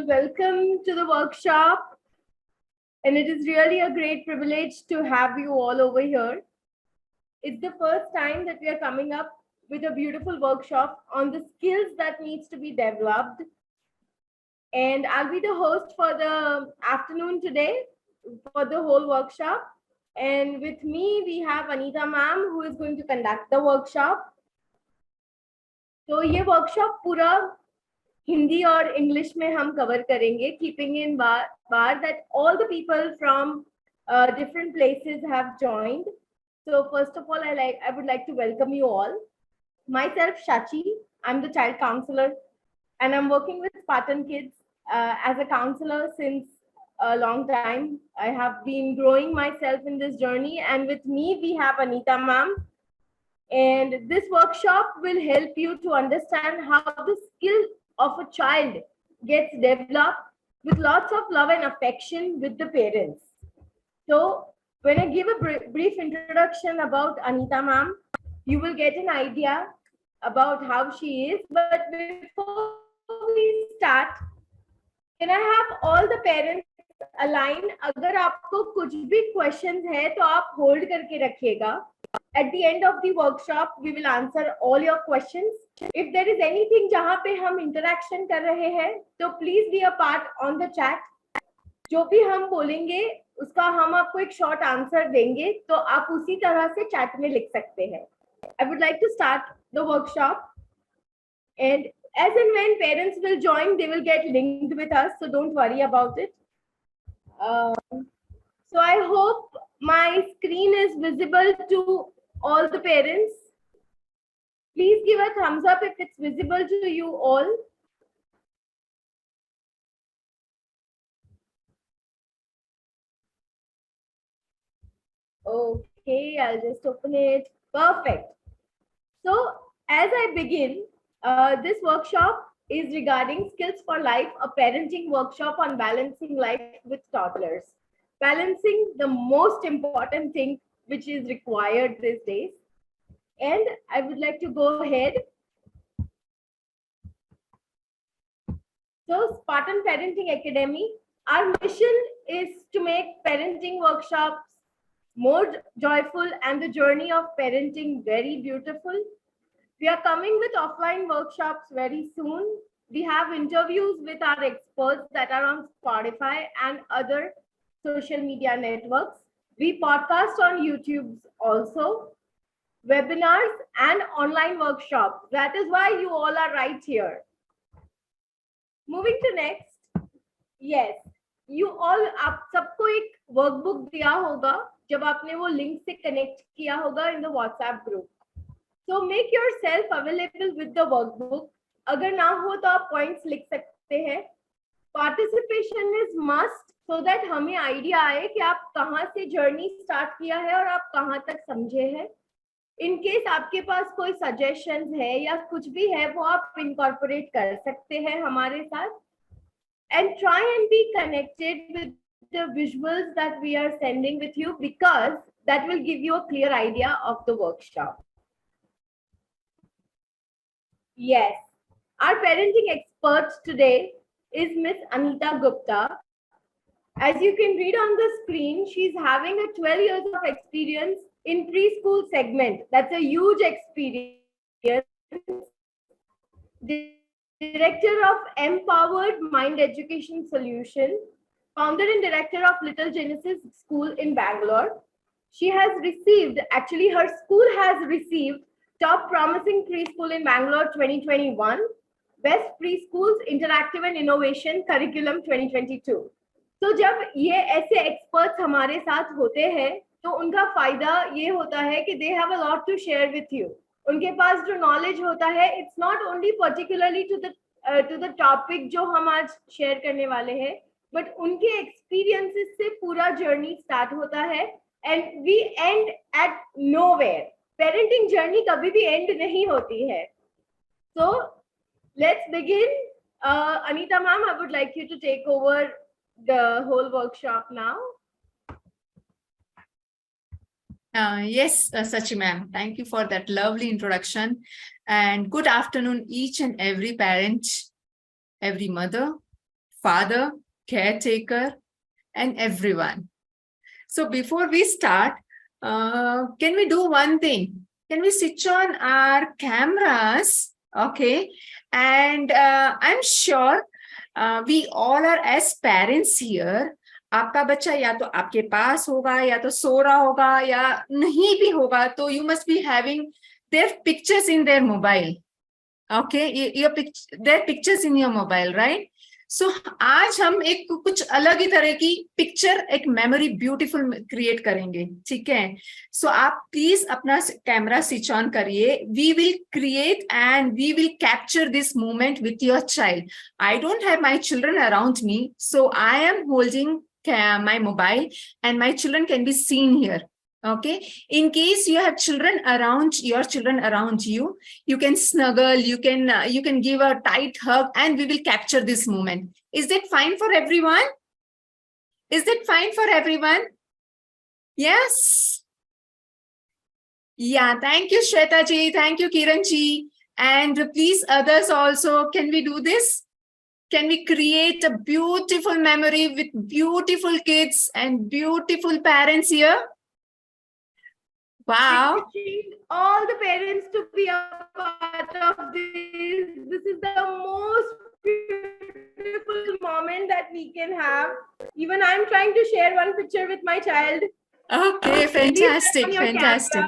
welcome to the workshop. And it is really a great privilege to have you all over here. It's the first time that we are coming up with a beautiful workshop on the skills that needs to be developed. And I'll be the host for the afternoon today for the whole workshop. And with me, we have Anita ma'am, who is going to conduct the workshop. तो ये workshop पूरा हिंदी और English में हम cover करेंगे, keeping in bar that all the people from different places have joined. So first of all, I would like to welcome you all. Myself, Shachi, I'm the child counselor, and I'm working with Spartan Kids as a counselor since a long time. I have been growing myself in this journey, and with me we have Anita ma'am. And this workshop will help you to understand how the skill of a child gets developed with lots of love and affection with the parents. So when I give a brief introduction about Anita ma'am, you will get an idea about how she is. But before we start, can I have all the parents align? अगर आपको कुछ भी questions है तो आप hold करके रखिएगा. At the end of the workshop, we will answer all your questions. If there is anything जहाँ पे हम interaction कर रहे हैं, तो please be a part on the chat. जो भी हम बोलेंगे, उसका हम आपको एक short answer देंगे, तो आप उसी तरह से chat में लिख सकते हैं. I would like to start the workshop, and as and when parents will join, they will get linked with us, so don't worry about it. So I hope my screen is visible to all the parents. Please give a thumbs up if it's visible to you all. Okay, I'll just open it. Perfect. So as I begin, this workshop is regarding Skills for Life, a parenting workshop on balancing life with toddlers. Balancing the most important thing which is required these days. And I would like to go ahead. So Spartan Parenting Academy, our mission is to make parenting workshops more joyful and the journey of parenting very beautiful. We are coming with offline workshops very soon. We have interviews with our experts that are on Spotify and other social media networks. We podcast on YouTube also, webinars and online workshops. That is why you all are right here. Moving to next. Yes, you all, आप सबको एक workbook दिया होगा जब आपने वो link से connect किया होगा in the WhatsApp group. So make yourself available with the workbook. अगर ना हो तो आप points लिख सकते हैं. Participation is must so that हमें idea आए कि आप कहाँ से journey start किया है और आप कहाँ तक समझे हैं. In case आपके पास कोई suggestions है या कुछ भी है वो आप incorporate कर सकते हैं हमारे साथ. And try and be connected with the visuals that we are sending with you, because that will give you a clear idea of the workshop. Yes, our parenting expert today is Miss Anita Gupta. As you can read on the screen, she's having a 12 years of experience in preschool segment. That's a huge experience. Director of Empowered Mind Education Solution, founder and director of Little Genesis School in Bangalore. She has received, actually her school has received Top Promising Preschool in Bangalore 2021, Best Preschools Interactive and Innovation Curriculum 2022. तो जब ये ऐसे experts हमारे साथ होते हैं तो उनका फायदा ये होता है कि they have a lot to share with you. उनके पास जो knowledge होता है, it's not only particularly to the topic जो हम आज share करने वाले हैं, but उनके experiences से पूरा journey start होता है and we end at nowhere. Parenting journey कभी भी end नहीं होती है. So let's begin. Anita ma'am, I would like you to take over the whole workshop now. Yes, Sachi ma'am, thank you for that lovely introduction, and good afternoon each and every parent, every mother, father, caretaker, and everyone. So before we start, can we do one thing? Can we switch on our cameras? Okay. And I'm sure we all are as parents here. आपका बच्चा या तो आपके पास होगा या तो सो रहा होगा या नहीं भी होगा, तो you must be having their pictures in their mobile. Okay, their pictures in your mobile, right? So आज हम एक कुछ अलग ही तरह की पिक्चर, एक मेमोरी ब्यूटीफुल क्रिएट करेंगे, ठीक है? सो आप प्लीज अपना कैमरा स्विच ऑन करिए. We will create and we will capture this moment with your child. I don't have my children around me, so I am holding my mobile and my children can be seen here. Okay, in case you have children around, your children around you, you can snuggle, you can give a tight hug, and we will capture this moment. Is that fine for everyone? Is that fine for everyone? Yes. Yeah, thank you Shweta ji, thank you Kiran ji, and please others also, can we do this? Can we create a beautiful memory with beautiful kids and beautiful parents here? Wow. All the parents to be a part of this. This is the most beautiful moment that we can have. Even I'm trying to share one picture with my child. Okay, fantastic, fantastic.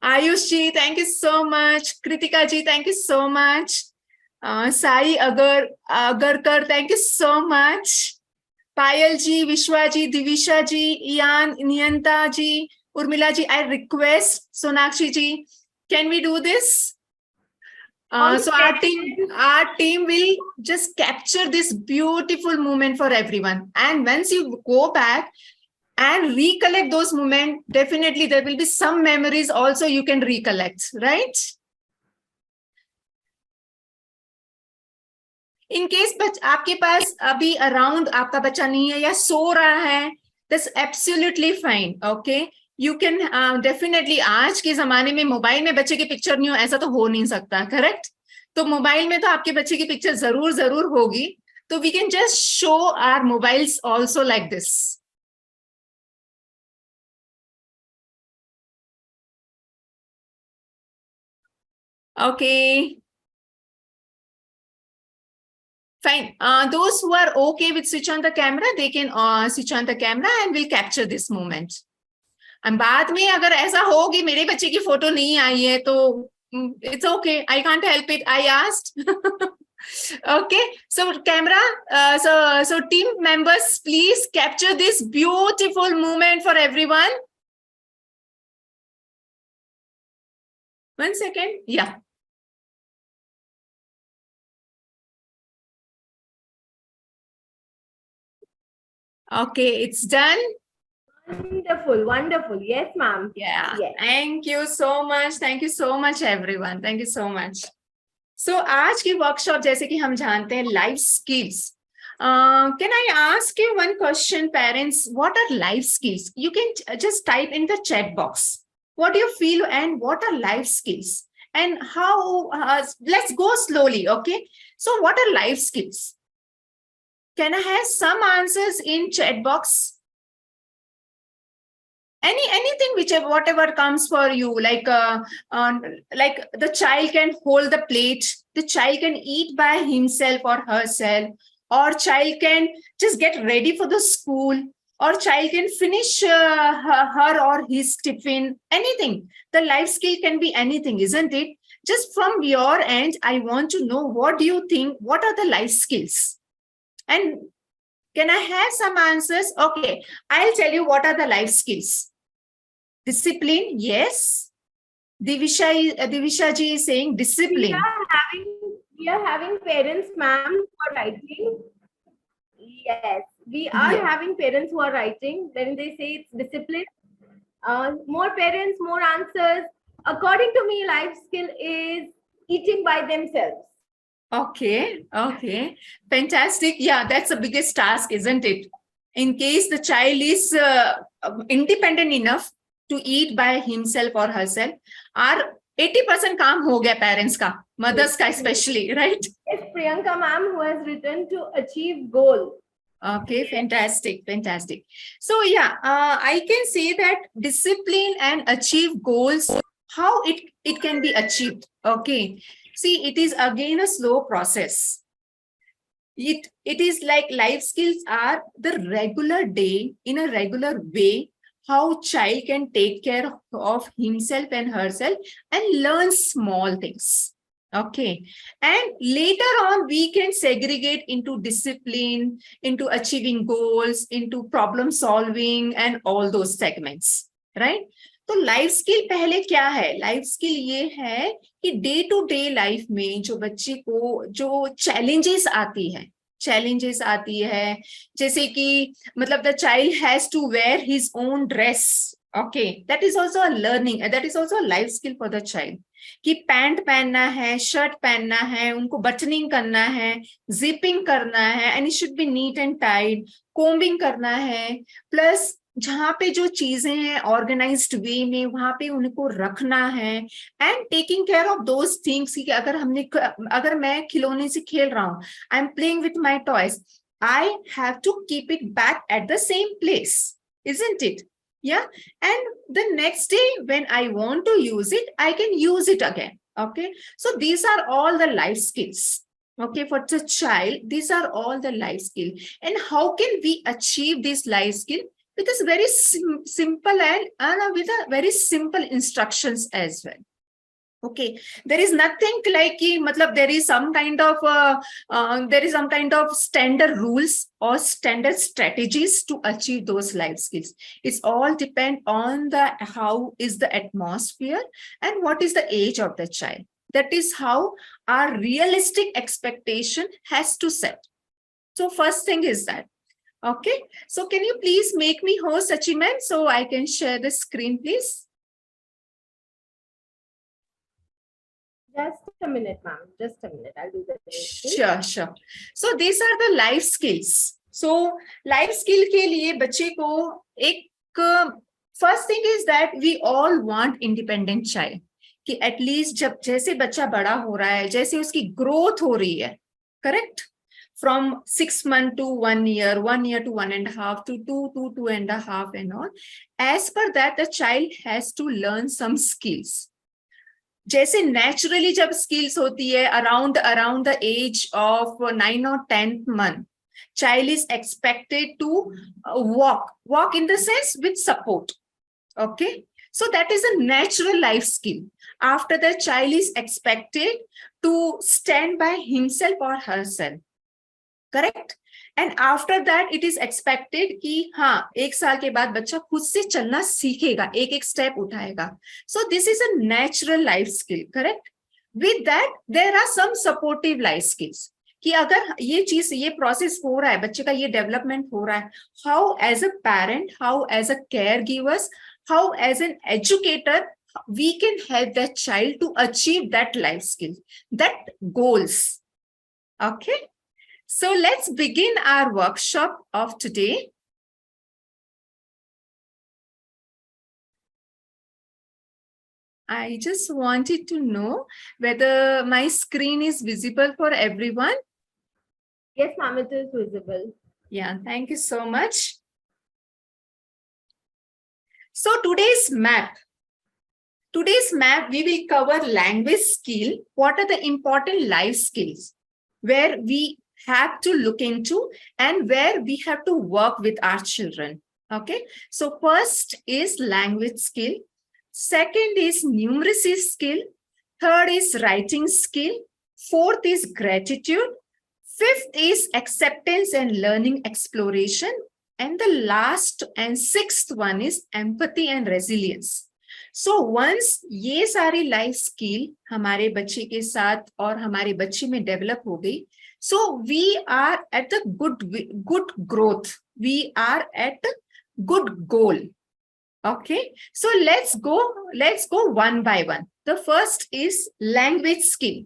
Ayush ji, thank you so much. Kritika ji, thank you so much. Sai Agarkar, thank you so much. Payal ji, Vishwa ji, Divisha ji, Ian, Niyanta ji, Urmila ji, I request Sonakshi ji, can we do this? So our team will just capture this beautiful moment for everyone. And once you go back and recollect those moments, definitely there will be some memories also you can recollect, right? In case आपके पास अभी around आपका बच्चा नहीं है या सो रहा है, that's absolutely fine. Okay, you can definitely, आज के जमाने में मोबाइल में बच्चे की पिक्चर नहीं हो ऐसा तो हो नहीं सकता, करेक्ट? तो मोबाइल में तो आपके बच्चे की पिक्चर जरूर होगी. तो we can just show our mobiles also like this. Okay. Fine. Those who are okay with switch on the camera, they can switch on the camera and we'll capture this moment. And बाद में अगर ऐसा हो कि मेरे बच्चे की photo नहीं आई है तो it's okay. I can't help it. I asked. Okay. So camera, so team members, please capture this beautiful moment for everyone. 1 second. Yeah. Okay, it's done. Wonderful, wonderful. Yes, ma'am. Yeah. Yes. Thank you so much. Thank you so much, everyone. Thank you so much. So, आज की workshop जैसे कि हम जानते हैं life skills. Can I ask you one question, parents? What are life skills? You can just type in the chat box. What do you feel and what are life skills? And how? Let's go slowly, okay? So, what are life skills? Can I have some answers in chat box? Anything, whichever, whatever comes for you, like the child can hold the plate, the child can eat by himself or herself, or child can just get ready for the school, or child can finish her or his tiffin, anything. The life skill can be anything, isn't it? Just from your end, I want to know, what do you think? What are the life skills? And can I have some answers? Okay, I'll tell you what are the life skills. Discipline, yes. Divisha ji is saying discipline. We are having parents, ma'am, who are writing. Yes, we are having parents who are writing. Then they say it's discipline. More parents, more answers. According to me, life skill is eating by themselves. Okay, okay. Fantastic. Yeah, that's the biggest task, isn't it? In case the child is independent enough to eat by himself or herself, our 80% काम हो गया parents का, mother's का specially, right? It's Priyanka ma'am who has written to achieve goal. Okay, fantastic, fantastic. So yeah, I can say that discipline and achieve goals, how it can be achieved. Okay, see, it is again a slow process. It is like life skills are the regular day, in a regular way, how child can take care of himself and herself and learn small things. Okay, and later on we can segregate into discipline, into achieving goals, into problem solving and all those segments, right? तो life skill पहले क्या है? Life skill ये है कि day to day life में जो बच्चे को जो चैलेंजेस आती है, जैसे कि मतलब the child has to wear his own dress. Okay, that is also a learning, that is also life skill for the child. कि पैंट पहनना है, शर्ट पहनना है, उनको बटनिंग करना है, जिपिंग करना है, and it should be neat and tight, combing करना है, प्लस जहां पे जो चीजें हैं ऑर्गेनाइज्ड वे में वहां पे उनको रखना है, and taking care of those things. कि अगर मैं खिलौने से खेल रहा हूँ, I am playing with my toys, I have to keep it back at the same place, isn't it? Yeah, and the next day when I want to use it, I can use it again. Okay, so these are all the life skills. Okay, for the child, these are all the life skill. And how can we achieve this life skill? With this very simple and with a very simple instructions as well. Okay, there is nothing like matlab there is some kind of standard rules or standard strategies to achieve those life skills. It's all depend on the how is the atmosphere and what is the age of the child. That is how our realistic expectation has to set. So first thing is that. Okay, so can you please make me host, Achiman, so I can share the screen, please? Just a minute, ma'am. Just a minute. I'll do that. Sure. So these are the life skills. So life skill के लिए बच्चे को एक first thing is that we all want independent child. कि at least जब जैसे बच्चा बड़ा हो रहा है, जैसे उसकी growth हो रही है, correct? From 6 months to 1 year, 1 year to 1.5 to 2.5 and all. As per that, the child has to learn some skills. जैसे naturally जब skills होती है around the age of 9 or 10th month, child is expected to walk in the sense with support. Okay, so that is a natural life skill. After that, child is expected to stand by himself or herself. Correct? And after that, it is expected कि हाँ, 1 साल के बाद बच्चा खुद से चलना सीखेगा, एक स्टेप उठाएगा. So this is a natural life skill, correct? With that, there are some supportive life skills. कि अगर ये प्रोसेस हो रहा है, बच्चे का ये डेवलपमेंट हो रहा है, how as a parent, how as a caregivers, how as an educator, we can help that child to achieve that life skill, that goals. Okay. So let's begin our workshop of today. I just wanted to know whether my screen is visible for everyone. Yes, ma'am, it is visible. Yeah, thank you so much. So today's map, we will cover language skill. What are the important life skills where we have to look into and where we have to work with our children. Okay, so first is language skill, second is numeracy skill, third is writing skill, fourth is gratitude, fifth is acceptance and learning exploration, and the last and sixth one is empathy and resilience. So once ये सारी life skill हमारे बच्चे के साथ और हमारे बच्चे में develop हो गई, so we are at the good growth. We are at a good goal. Okay. So let's go one by one. The first is language skill.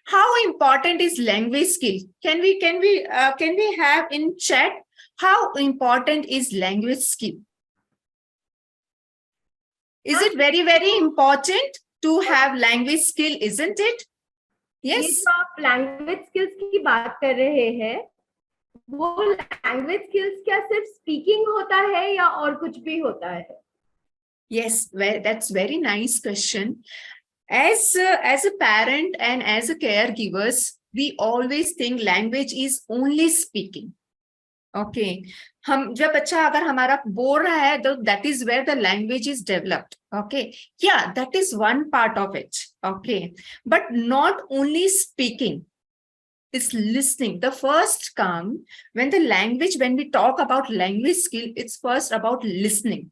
How important is language skill? Can we have in chat how important is language skill? Is it very, very important? to have language skill, isn't it? ये Yes. जो आप language skills की बात कर रहे हैं, वो language skills क्या सिर्फ स्पीकिंग होता है या और कुछ भी होता है? Yes, that's very nice question. As a parent and as a caregivers, we always think language is only speaking. Okay. हम जब बच्चा अगर हमारा बोल रहा है तो that is where the language is developed. Okay. Yeah, that is one part of it. Okay. But not only speaking, it's listening. The first come when the language, when we talk about language skill, it's first about listening.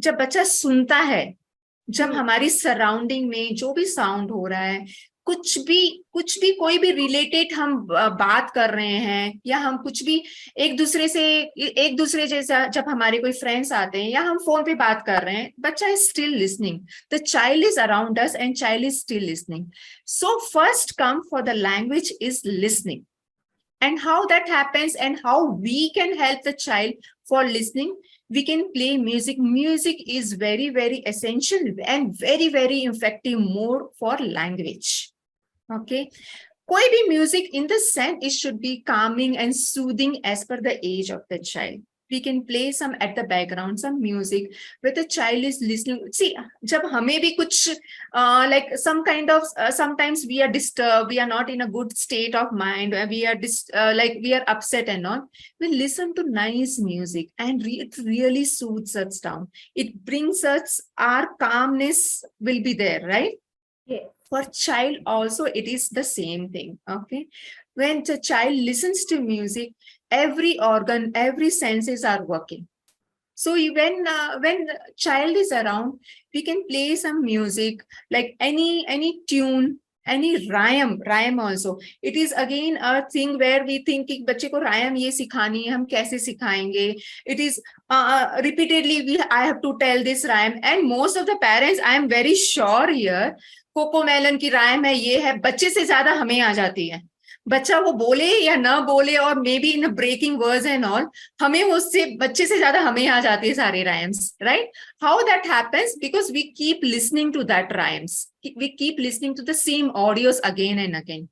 जब बच्चा सुनता है, जब हमारी surrounding में जो भी sound हो रहा है, कुछ भी कोई भी रिलेटेड हम बात कर रहे हैं, या हम कुछ भी एक दूसरे जैसा, जब हमारे कोई फ्रेंड्स आते हैं या हम फोन पे बात कर रहे हैं, बच्चा is still listening. The child is around us and child is still listening. So first come for the language is listening. And how that happens and how we can help the child for listening, we can play music. Music is very, very essential and very, very effective mode for language. Okay. Koi bhi music in the sense, it should be calming and soothing as per the age of the child. We can play some at the background, some music where the child is listening. See, jab hame bhi kuch like some kind of sometimes we are disturbed, we are not in a good state of mind, we are like we are upset and all, we listen to nice music and it really soothes us down. It brings us, our calmness will be there, right? Yes. For child also it is the same thing. Okay. When the child listens to music, every organ, every senses are working. So when child is around, we can play some music, like any tune, any rhyme also. It is again a thing where we think कि बच्चे को rhyme ये सिखानी है, हम कैसे सिखाएंगे. It is repeatedly I have to tell this rhyme, and most of the parents, I am very sure here, Cocomelon की rhyme है, ये है, बच्चे से ज्यादा हमें आ जाती है. बच्चा वो बोले या ना बोले, और maybe in breaking words and all, हमें उससे, बच्चे से ज्यादा हमें आ जाती है सारे rhymes, right? How that happens? Because we keep listening to that rhymes, we keep listening to the same audios again and again.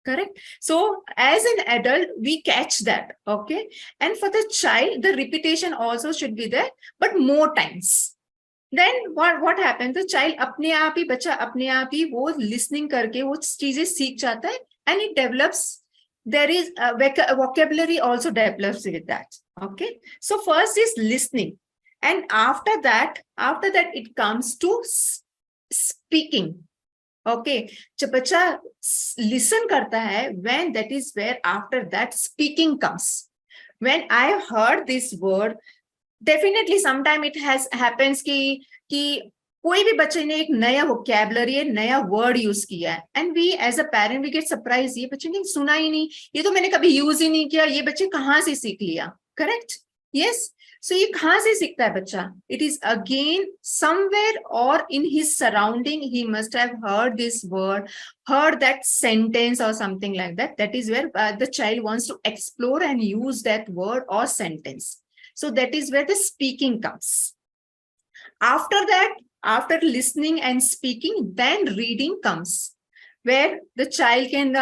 Correct? So as an adult, we catch that. Okay. And for the child, the repetition also should be there, but more times. Then what happens? The child अपने आप ही, बच्चा अपने आप ही वो listening करके वो चीजें सीख जाता है, and it develops. There is a vocabulary also develops with that. Okay. So first is listening, and after that it comes to speaking. Okay. जब बच्चा listen करता है, when that is where after that speaking comes. When I heard this word, definitely sometime it has happens कि कोई भी बच्चे ने एक नया वोकैबुलरी, एक नया वर्ड यूज किया है, and we as a parent we get surprise, ये बच्चे ने सुना ही नहीं, ये तो मैंने कभी यूज ही नहीं किया, ये बच्चे कहाँ से सीख लिया. करेक्ट? यस. सो ये कहाँ से सीखता है बच्चा? इट इज अगेन समवेयर और in his surrounding, he must have heard this word, heard that sentence or something like that. That is where the child wants to explore and use that word or sentence. So that is where the speaking comes. After that, after listening and speaking, then reading comes, where the child can,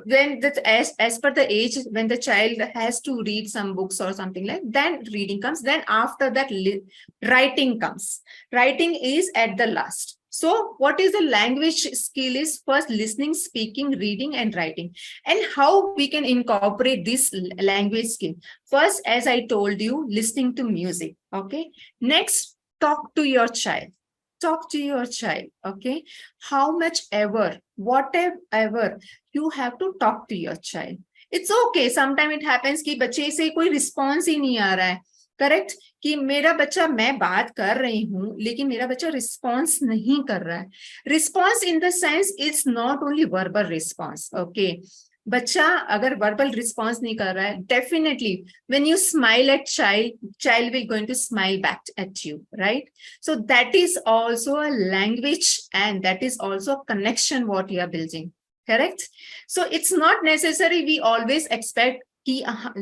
when the, as per the age, when the child has to read some books or something like, then reading comes. Then after that, writing comes. Writing is at the last. So what is the language skill is first listening, speaking, reading, and writing. And how we can incorporate this language skill? First, as I told you, listening to music. Okay. Next, talk to your child. Talk to your child. Okay. How much ever, whatever, you have to talk to your child. It's okay. Sometimes it happens कि बच्चे से कोई response ही नहीं आ रहा है. Correct? कि मेरा बच्चा, मैं बात कर रही हूं लेकिन मेरा बच्चा रिस्पॉन्स नहीं कर रहा है. Response in the sense it's not only verbal response. Okay. बच्चा अगर वर्बल रिस्पॉन्स नहीं कर रहा है, definitely when you smile at child will going to smile back at you, right? So that is also a language, and that is also a connection what you are building. Correct? So it's not necessary we always expect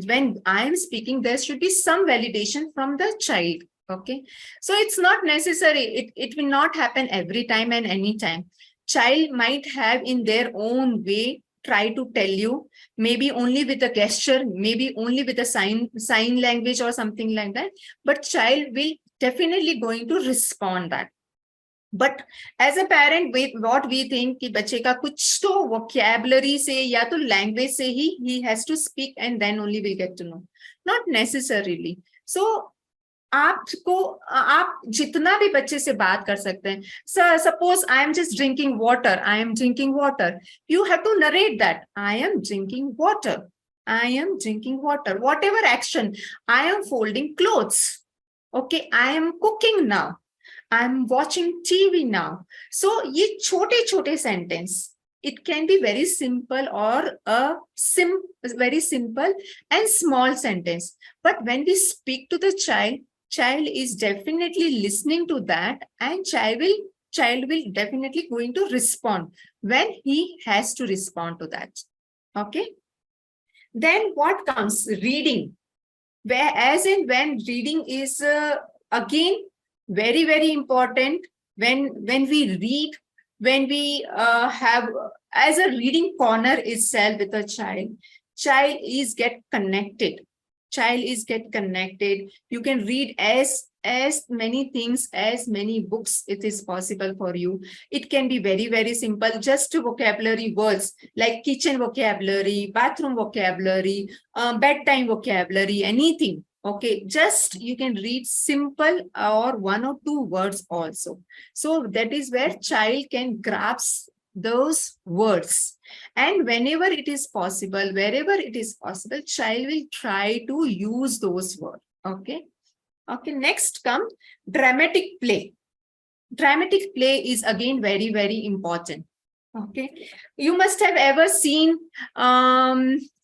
when I am speaking, there should be some validation from the child. Okay, so it's not necessary. It will not happen every time and any time. Child might have in their own way try to tell you, maybe only with a gesture, maybe only with a sign language or something like that. But child will definitely going to respond that. But as a parent what we think कि बच्चे का कुछ तो vocabulary से या तो language से ही has to speak and then only will get to know, not necessarily. So आपको आप जितना भी बच्चे से बात कर सकते हैं. Suppose I am just drinking water, I am drinking water, you have to narrate that I am drinking water, I am drinking water, whatever action, I am folding clothes, okay, I am cooking now, I'm watching TV now. So ये छोटे छोटे sentence, it can be very simple or a very simple and small sentence. But when we speak to the child is definitely listening to that, and child will definitely going to respond when he has to respond to that. Okay. Then what comes? Reading. As in when reading is again very, very important. When we read, when we have as a reading corner itself with a child is get connected. Child is get connected. You can read as many things, as many books it is possible for you. It can be very, very simple, just vocabulary words like kitchen vocabulary, bathroom vocabulary, bedtime vocabulary, anything. Okay, just you can read simple or one or two words also. So that is where child can grasp those words, and whenever it is possible, wherever it is possible, child will try to use those words. Okay. Okay, next come dramatic play. Dramatic play is again very, very important. Okay, you must have ever seen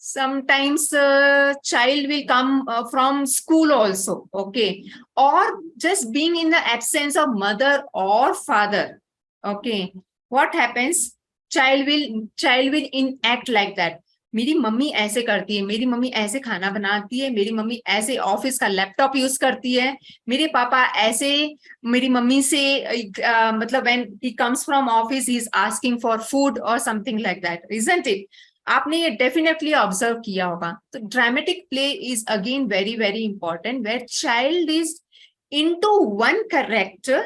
sometimes child will come from school also, okay, or just being in the absence of mother or father. Okay, what happens? Child will enact like that. मेरी mummy ऐसे करती है, मेरी mummy ऐसे खाना बनाती है, मेरी मम्मी ऐसे ऑफिस का लैपटॉप यूज करती है, मेरे पापा ऐसे, मेरी मम्मी से मतलब when he comes from office he is asking for food or something like that, isn't it? आपने ये डेफिनेटली ऑब्जर्व किया होगा. तो dramatic play is again very, very important, where child is into one character.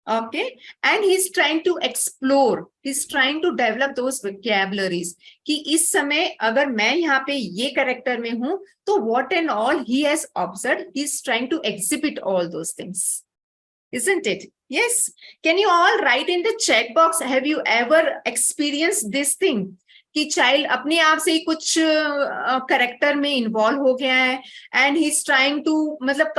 Okay, and he's trying to explore, he's trying to develop those vocabularies कि इस समय अगर मैं यहाँ पे ये character में हूँ तो what and all he has observed, he's trying to exhibit all those things, isn't it? Yes, can you all write in the chat box, have you ever experienced this thing कि child अपने आप से ही कुछ character में involve हो गया है and he's trying to मतलब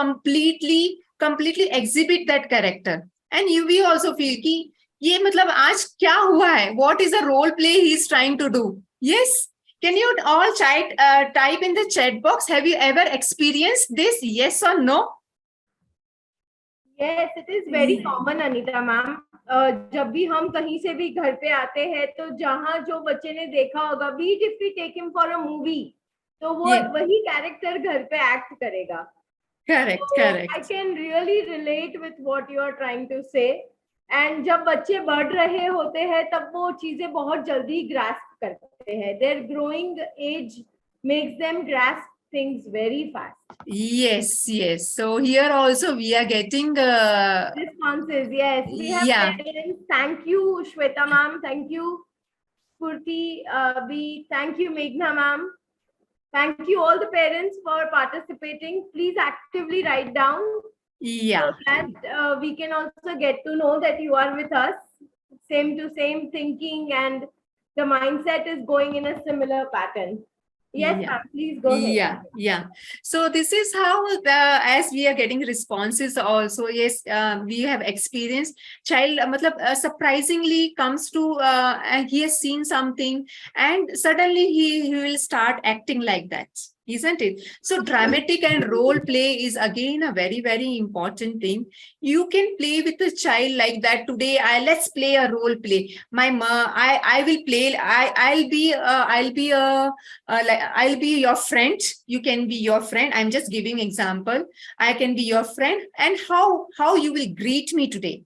completely exhibit that character. And you will also feel कि ये मतलब आज क्या हुआ है, what is the role play he is trying to do. Yes, can you all type in the chat box, have you ever experienced this, yes or no? Yes, it is very common, Anita ma'am. जब भी हम कहीं से भी घर पे आते हैं तो जहाँ जो बच्चे ने देखा होगा, be it if we take him for a movie, तो वो वही कैरेक्टर घर पे एक्ट करेगा. Correct, so correct. I can really relate with what you are trying to say. And जब बच्चे बढ़ रहे होते हैं तब वो चीजें बहुत जल्दी grasp करते हैं. Their growing age makes them grasp things very fast. Yes, yes. So here also we are getting responses. Yes, we have parents. Thank you, Shweta ma'am. Thank you, Spurti B. Thank you, Meghna ma'am. Thank you all the parents for participating. Please actively write down. Yeah. So that we can also get to know that you are with us. Same to same thinking and the mindset is going in a similar pattern. Yes, yeah. Please go ahead. Yeah. So this is how as we are getting responses also, yes, we have experienced child surprisingly comes to and he has seen something and suddenly he will start acting like that. isn't it? So dramatic and role play is again a very, very important thing. You can play with a child like that. Today, let's play a role play. My mom, I will play. I'll be your friend. You can be your friend. I'm just giving example. I can be your friend, and how you will greet me today.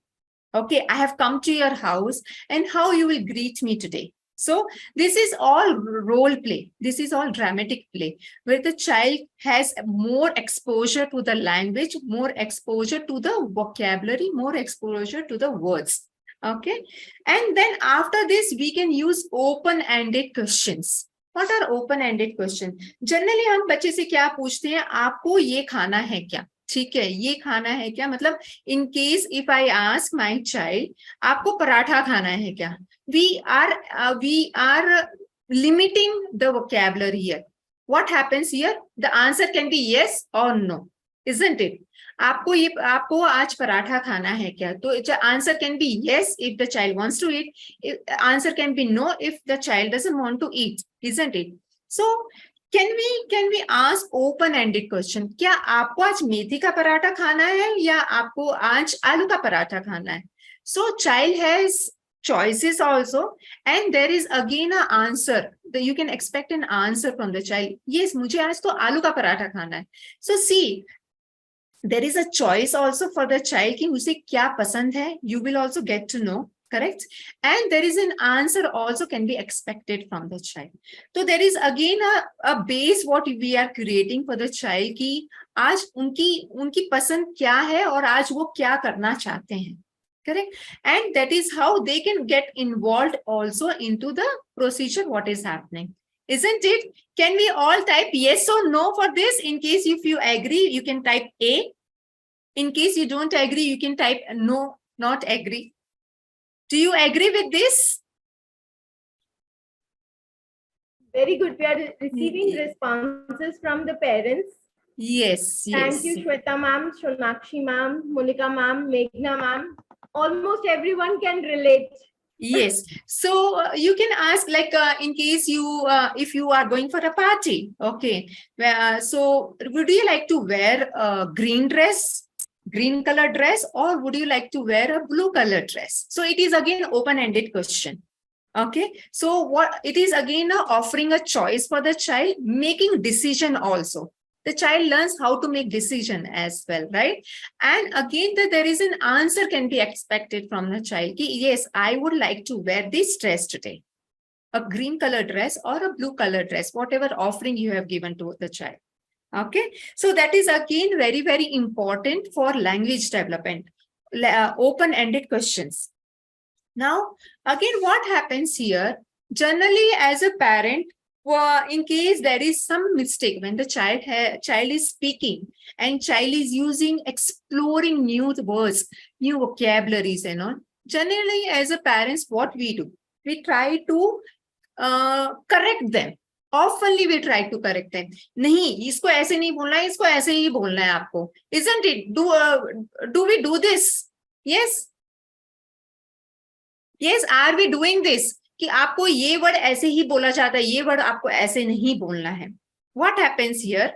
Okay, I have come to your house, and how you will greet me today. So this is all role play. This is all dramatic play, where the child has more exposure to the language, more exposure to the vocabulary, more exposure to the words. Okay. And then after this, we can use open-ended questions. What are open-ended questions? Generally, हम बच्चे से क्या पूछते हैं? आपको ये खाना है क्या? ठीक है, ये खाना है क्या? मतलब in case if I ask my child, आपको पराठा खाना है क्या? We are limiting the vocabulary here. What happens here? The answer can be yes or no, isn't it? आपको आज पराठा खाना है क्या? तो answer can be yes if the child wants to eat. Answer can be no if the child doesn't want to eat, isn't it? So can we ask open-ended question? क्या आपको आज मेथी का पराठा खाना है या आपको आज आलू का पराठा खाना है? So child has choices also, and there is again an answer. You can expect an answer from the child. Yes, मुझे आज तो आलू का पराठा खाना है. So see, there is a choice also for the child कि उसे क्या पसंद है. You will also get to know. Correct? And there is an answer also can be expected from the child. So there is again a base what we are creating for the child कि आज उनकी पसंद क्या है और आज वो क्या करना चाहते हैं. Correct? And that is how they can get involved also into the procedure what is happening. Isn't it? Can we all type yes or no for this? In case if you agree, you can type A. In case you don't agree, you can type no, not agree. Do you agree with this? Very good. We are receiving responses from the parents. Yes, Thank you, Shweta ma'am, Shonakshi ma'am, Monica ma'am, Meghna ma'am. Almost everyone can relate. Yes. So you can ask like in case you, if you are going for a party, okay. So would you like to wear a green color dress, or would you like to wear a blue color dress? So it is again open-ended question. Okay. So what it is again offering a choice for the child, making decision also. The child learns how to make decision as well, right? And again, there is an answer can be expected from the child. Yes, I would like to wear this dress today. A green color dress or a blue color dress, whatever offering you have given to the child. Okay. So that is again very, very important for language development. Open-ended questions. Now, again, what happens here? Generally, as a parent, in case there is some mistake when the child is speaking and child is exploring new words, new vocabularies and all, generally as a parents, what we do? We try to correct them. Oftenly we try to correct them. नहीं, इसको ऐसे नहीं बोलना है, इसको ऐसे ही बोलना है आपको. Isn't it? Do we do this? Yes. Yes, are we doing this? कि आपको ये वर्ड ऐसे ही बोला जाता है, ये वर्ड आपको ऐसे नहीं बोलना है. What happens here?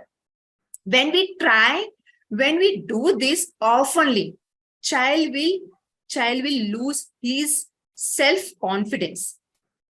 When we do this oftenly, child will lose his self-confidence.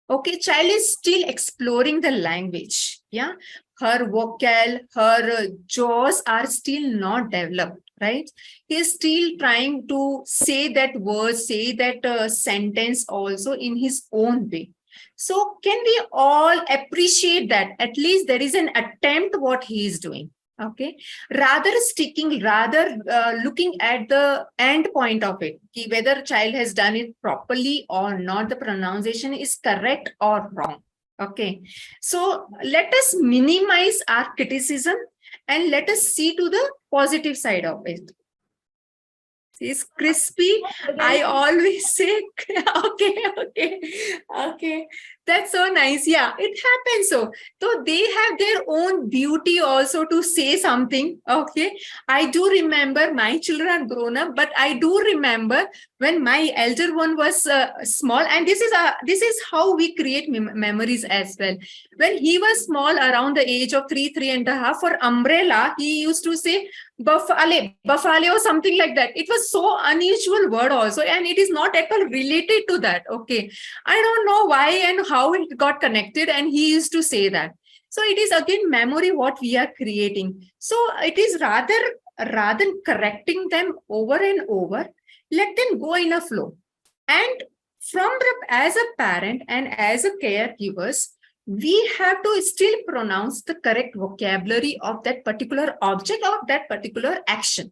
Okay, child is still exploring the language. Yeah, her vocal, her jaws are still not developed. Right? He is still trying to say that word, say that sentence also in his own way. So can we all appreciate that at least there is an attempt what he is doing? Okay. Rather looking at the end point of it, whether child has done it properly or not, the pronunciation is correct or wrong. Okay. So let us minimize our criticism and let us see to the positive side of it. It's crispy. I always say, okay. That's so nice. Yeah, it happens. So they have their own beauty also to say something. Okay. I do remember my children are grown up, but I do remember when my elder one was small, and this is how we create memories as well. When he was small, around the age of 3 and a half, for umbrella, he used to say buffale or something like that. It was so unusual word also, and it is not at all related to that. Okay. I don't know why and how it got connected, and he used to say that. So it is again memory what we are creating. So it is rather than correcting them over and over, let them go in a flow. And as a parent and as a caregivers, we have to still pronounce the correct vocabulary of that particular object or that particular action.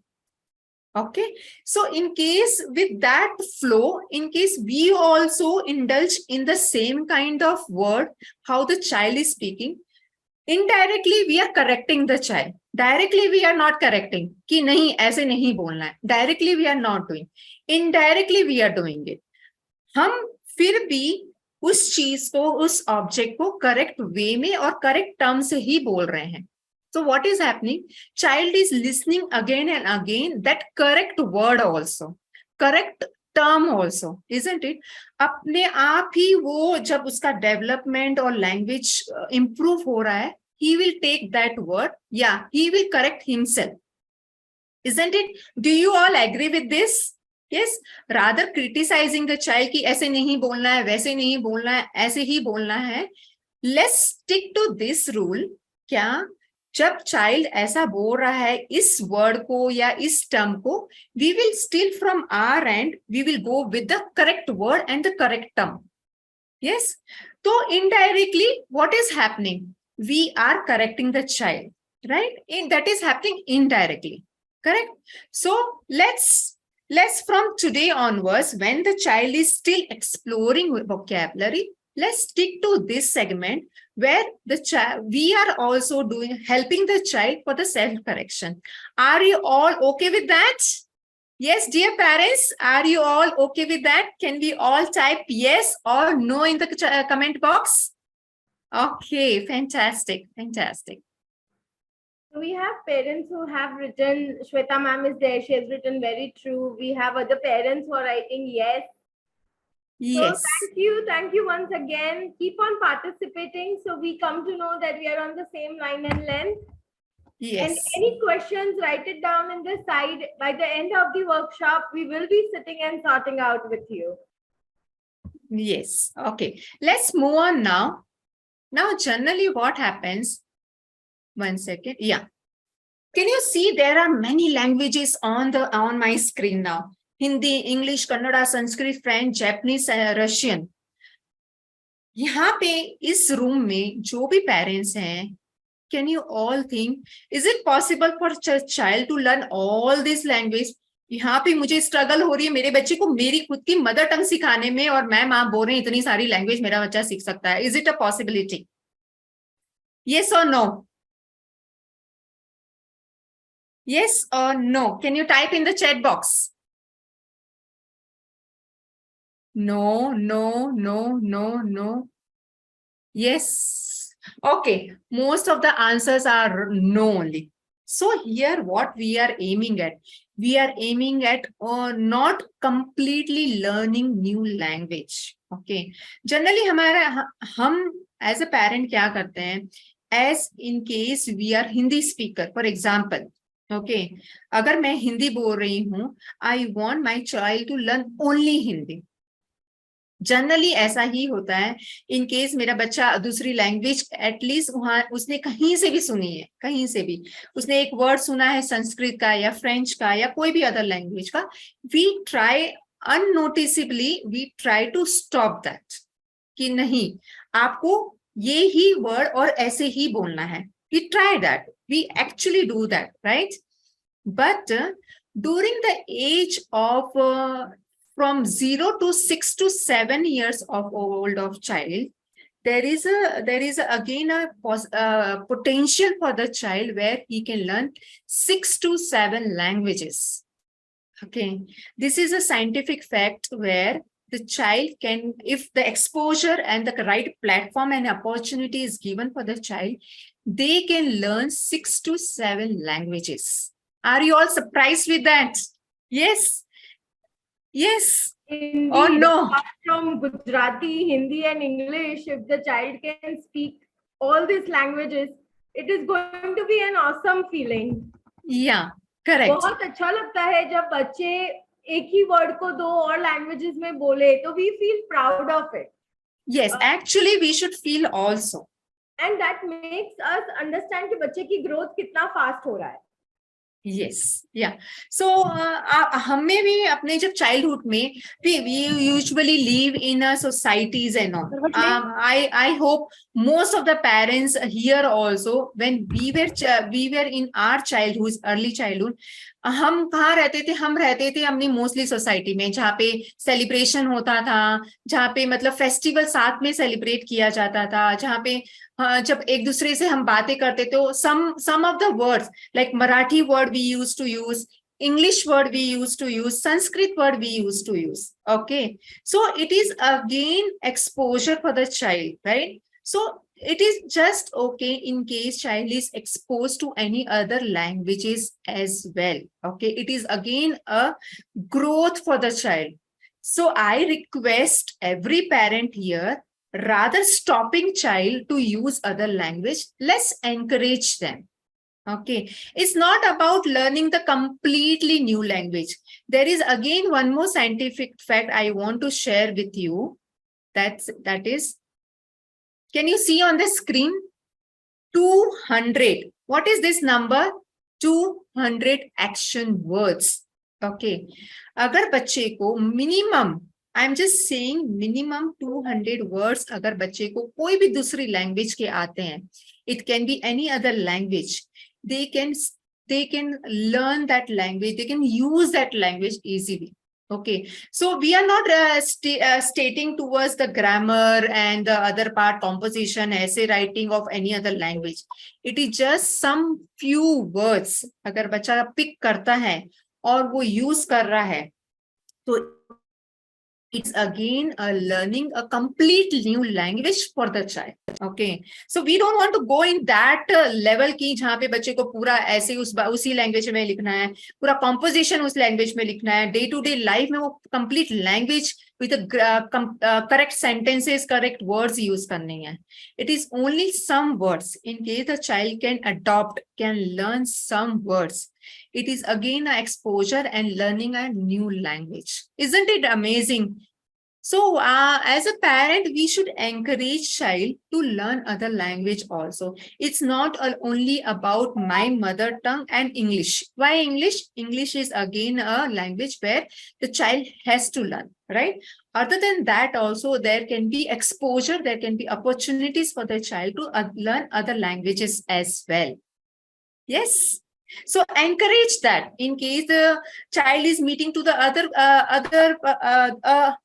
Okay, so in case with that flow, in case we also indulge in the same kind of word, how the child is speaking, indirectly we are correcting the child. Directly we are not correcting कि नहीं ऐसे नहीं बोलना है. Directly we are not doing. Indirectly we are doing it. हम फिर भी उस चीज को, उस ऑब्जेक्ट को करेक्ट वे में और करेक्ट टर्म से ही बोल रहे हैं. So what is happening? Child is listening again and again that correct word also, correct term also, isn't it? अपने आप ही वो जब उसका डेवलपमेंट और लैंग्वेज इंप्रूव हो रहा है, he will take that word, yeah, he will correct himself, isn't it? Do you all agree with this? Yes, rather criticizing the child कि ऐसे नहीं बोलना है, वैसे नहीं बोलना है, ऐसे ही बोलना है. Let's stick to this rule. क्या जब चाइल्ड ऐसा बोल रहा है इस वर्ड को या इस टर्म को, we will still from our and we will go with the correct word and the correct term. Yes, तो indirectly what is happening? We are correcting the child, right? That is happening indirectly, correct? So let's from today onwards, when the child is still exploring vocabulary, let's stick to this segment where the child, we are also helping the child for the self-correction. Are you all okay with that? Yes, dear parents, are you all okay with that? Can we all type yes or no in the comment box? Okay, fantastic, fantastic. We have parents who have written, Shweta ma'am is there, she has written very true. We have other parents who are writing yes. Yes. So thank you once again. Keep on participating so we come to know that we are on the same line and length. Yes. And any questions, write it down in the side. By the end of the workshop, we will be sitting and sorting out with you. Yes. Okay. Let's move on now. Now, generally what happens? 1 second. Yeah. Can you see there are many languages on my screen now? Hindi, English, Kannada, Sanskrit, French, Japanese, Russian. यहाँ पे इस room में जो भी parents हैं, can you all think, is it possible for a child to learn all this language? यहाँ पे मुझे स्ट्रगल हो रही है मेरे बच्चे को मेरी खुद की मदर टंग सिखाने में, और मैम आप बोल रहे हैं इतनी सारी लैंग्वेज मेरा बच्चा सीख सकता है. Is it a possibility? Yes or no? Yes or no? Can you type in the chat box? No, no, no, no, no. Yes. Okay. Most of the answers are no only. So here what we are aiming at, not completely learning new language. Okay. Generally हम as a parent क्या करते हैं? As in case we are Hindi speaker, for example. Okay. अगर मैं हिंदी बोल रही हूँ, I want my child to learn only Hindi. Generally ऐसा ही होता है. इन केस मेरा बच्चा दूसरी लैंग्वेज एटलीस्ट वहां उसने कहीं से भी सुनी है, कहीं से भी उसने एक वर्ड सुना है संस्कृत का या फ्रेंच का या कोई भी अदर लैंग्वेज का, we try unnoticeably we try to stop that कि नहीं आपको ये ही वर्ड और ऐसे ही बोलना है. We try that, we actually do that, right? But during the age of from 0 to 6 to 7 years of old of child, there is again a potential for the child where he can learn 6 to 7 languages. Okay, this is a scientific fact where the child can, if the exposure and the right platform and opportunity is given for the child, they can learn 6 to 7 languages. Are you all surprised with that? Yes. Yes. Indeed. Or no? Apart from Gujarati, Hindi, and English, if the child can speak all these languages, it is going to be an awesome feeling. Yeah, correct. बहुत अच्छा लगता है जब बच्चे एक ही word को 2 और languages में बोले, तो we feel proud of it. Yes, actually we should feel also. And that makes us understand कि बच्चे की ग्रोथ कितना फास्ट हो रहा है. Yes, yeah. So हमें भी अपने जब childhood में we usually live in a societies and all. I hope most of the parents here also, when we were in our childhood, early childhood, हम कहाँ रहते थे? हम रहते थे अपनी मोस्टली सोसाइटी में, जहाँ पे सेलिब्रेशन होता था, जहाँ पे मतलब फेस्टिवल साथ में सेलिब्रेट किया जाता था, जहाँ पे जब एक दूसरे से हम बातें करते थे, some of the words like Marathi word we used to use, English word we used to use, Sanskrit word we used to use. Okay, so it is again exposure for the child, right? So it is just okay in case child is exposed to any other languages as well. Okay, it is again a growth for the child. So I request every parent here, rather stopping child to use other language, let's encourage them. Okay, it's not about learning the completely new language. There is again one more scientific fact I want to share with you. That is, can you see on the screen? 200. What is this number? 200 action words. Okay, अगर बच्चे को minimum, I'm just saying minimum 200 words अगर बच्चे को कोई भी दूसरी language के आते हैं, it can be any other language, they can learn that language, they can use that language easily. Okay, so we are not stating towards the grammar and the other part, composition, essay writing of any other language. It is just some few words. अगर बच्चा pick करता है और वो use कर रहा है, तो it's again a learning a complete new language for the child. Okay, so we don't want to go in that level की जहाँ पे बच्चे को पूरा ऐसे उसी लैंग्वेज में लिखना है, पूरा composition उस लैंग्वेज में लिखना है, day to day life में वो complete language with a correct sentences, correct words use करने हैं. It is only some words. In case the child can adopt, can learn some words, it is again an exposure and learning a new language. Isn't it amazing? So as a parent, we should encourage child to learn other language also. It's not only about my mother tongue and English. Why English? English is again a language where the child has to learn, right? Other than that also, there can be exposure, there can be opportunities for the child to learn other languages as well. Yes. So encourage that in case the child is meeting to the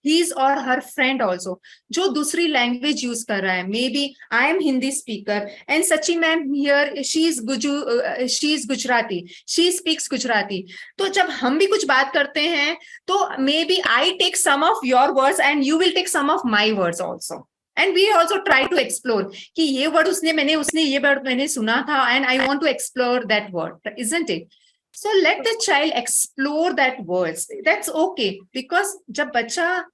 his or her friend also, जो दूसरी language use कर रहा है. Maybe I am Hindi speaker and Sachi ma'am here, she is Gujarati, she speaks Gujarati. तो जब हम भी कुछ बात करते हैं, तो maybe I take some of your words and you will take some of my words also. And we also try to explore कि ये word उसने ये word मैंने सुना था, and I want to explore that word, isn't it? So let the child explore that words. That's okay, because जब बच्चा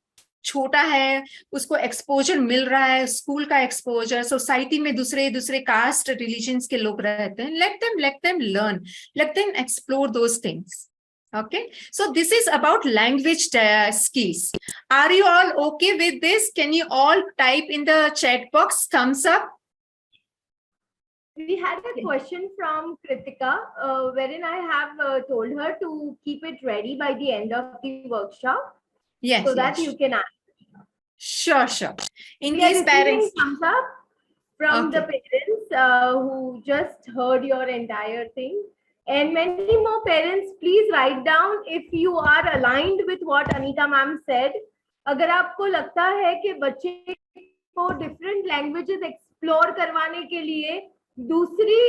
छोटा है, उसको exposure मिल रहा है, स्कूल का exposure, society में दूसरे caste, religions के लोग रहते हैं, let them learn, let them explore those things. Okay, so this is about language skills. Are you all okay with this? Can you all type in the chat box thumbs up? We had a question from Kritika, wherein I have told her to keep it ready by the end of the workshop. Yes, so that you can answer. Sure. In we case parents, thumbs up from the parents who just heard your entire thing. And many more parents, please write down if you are aligned with what Anita ma'am said. अगर आपको लगता है कि बच्चे को different languages explore करवाने के लिए दूसरी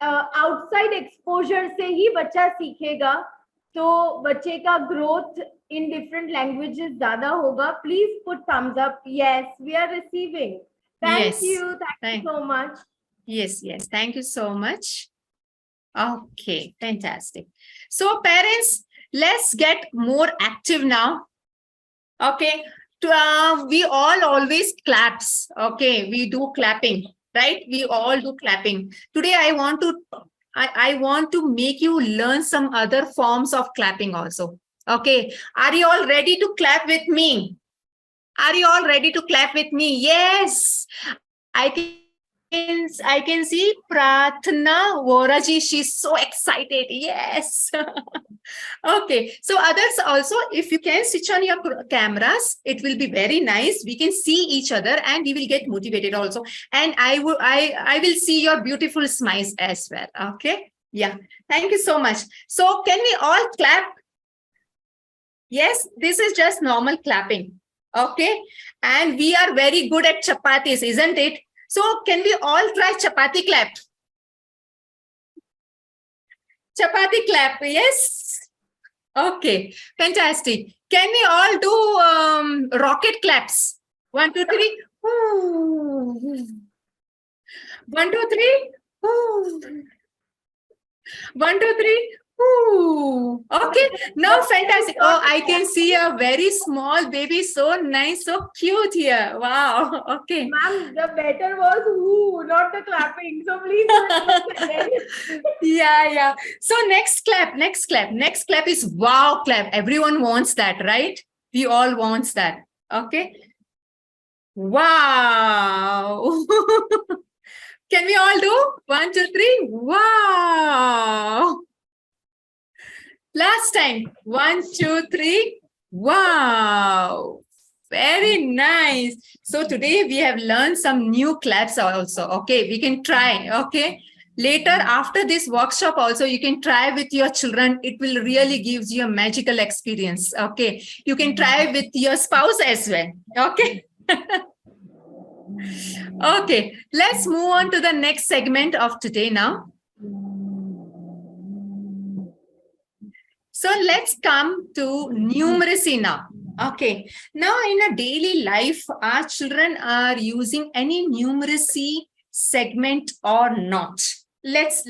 outside exposure से ही बच्चा सीखेगा, तो बच्चे का ग्रोथ इन डिफरेंट लैंग्वेजेस ज्यादा होगा. Please put thumbs up. Yes, we are receiving. Thank Yes. You so much. Yes, yes. Thank you so much. Okay, fantastic. So parents, let's get more active now. Okay. We all always claps. Okay, we do clapping, right? We all do clapping. Today I want to make you learn some other forms of clapping also. Okay. Are you all ready to clap with me? Are you all ready to clap with me? Yes. I can see Prathna Voraji. She's so excited. Yes. Okay. So others also, if you can switch on your cameras, it will be very nice. We can see each other and we will get motivated also. And I will see your beautiful smiles as well. Okay. Yeah. Thank you so much. So can we all clap? Yes, this is just normal clapping. Okay. And we are very good at chapatis, isn't it? So can we all try chapati clap? Chapati clap, yes. Okay, fantastic. Can we all do rocket claps? 1, 2, 3. Ooh. 1, 2, 3. Ooh. 1, 2, 3. Ooh. Okay, now fantastic. Oh, I can see a very small baby, so nice, so cute here. Wow. Okay. Ma'am, the better was who, not the clapping. So please do it once again. Yeah. So next clap is wow clap. Everyone wants that, right? We all wants that. Okay. Wow. Can we all do 1, 2, 3? Wow. Last time. 1, 2, 3. Wow. Very nice. So today we have learned some new claps also. Okay, we can try. Okay. Later, after this workshop also, you can try with your children. It will really gives you a magical experience. Okay. You can try with your spouse as well. Okay. Okay. Let's move on to the next segment of today now. So let's come to numeracy now. Okay. Now in a daily life, our children are using any numeracy segment or not. Let's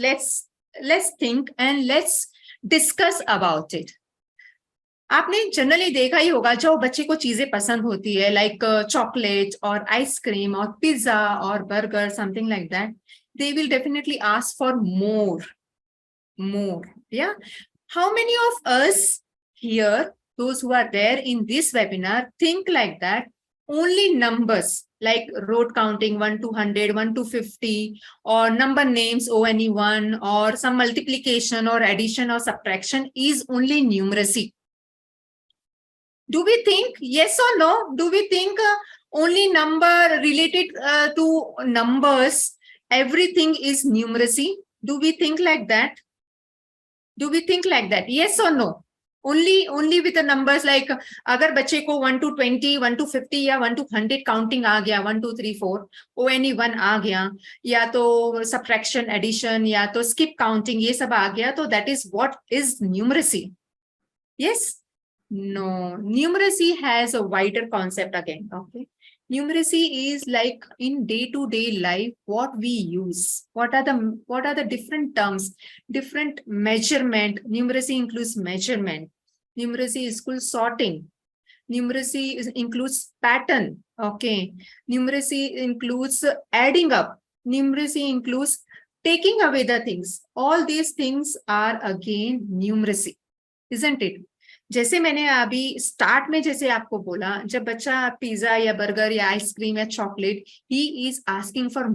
think and let's discuss about it. आपने generally देखा ही होगा जो बच्चे को चीजें पसंद होती है लाइक चॉकलेट और आइसक्रीम और पिज्जा और burger something like that they will definitely ask for more. Yeah. How many of us here, those who are there in this webinar, think like that? Only numbers like road counting 1 to 100, 1 to 50, or number names ONE1, or some multiplication or addition or subtraction is only numeracy. Do we think yes or no? Do we think only number related to numbers, everything is numeracy? Do we think like that? Do we think like that? Yes or no? Only with the numbers like अगर बच्चे को 1 to 20, 1 to 50 या 1 to 100 counting आ गया 1 2 3 4 ONE1 आ गया या तो subtraction addition या तो skip counting ये सब आ गया तो that is what is numeracy. Yes? No. Numeracy has a wider concept again. Okay. Numeracy is like in day-to-day life, what we use. What are the different terms, different measurement. Numeracy includes measurement. Numeracy includes sorting. Numeracy includes pattern. Okay. Numeracy includes adding up. Numeracy includes taking away the things. All these things are again numeracy, isn't it? जैसे मैंने अभी start में जैसे आपको बोला जब बच्चा pizza या बर्गर या आइसक्रीम या chocolate he is asking for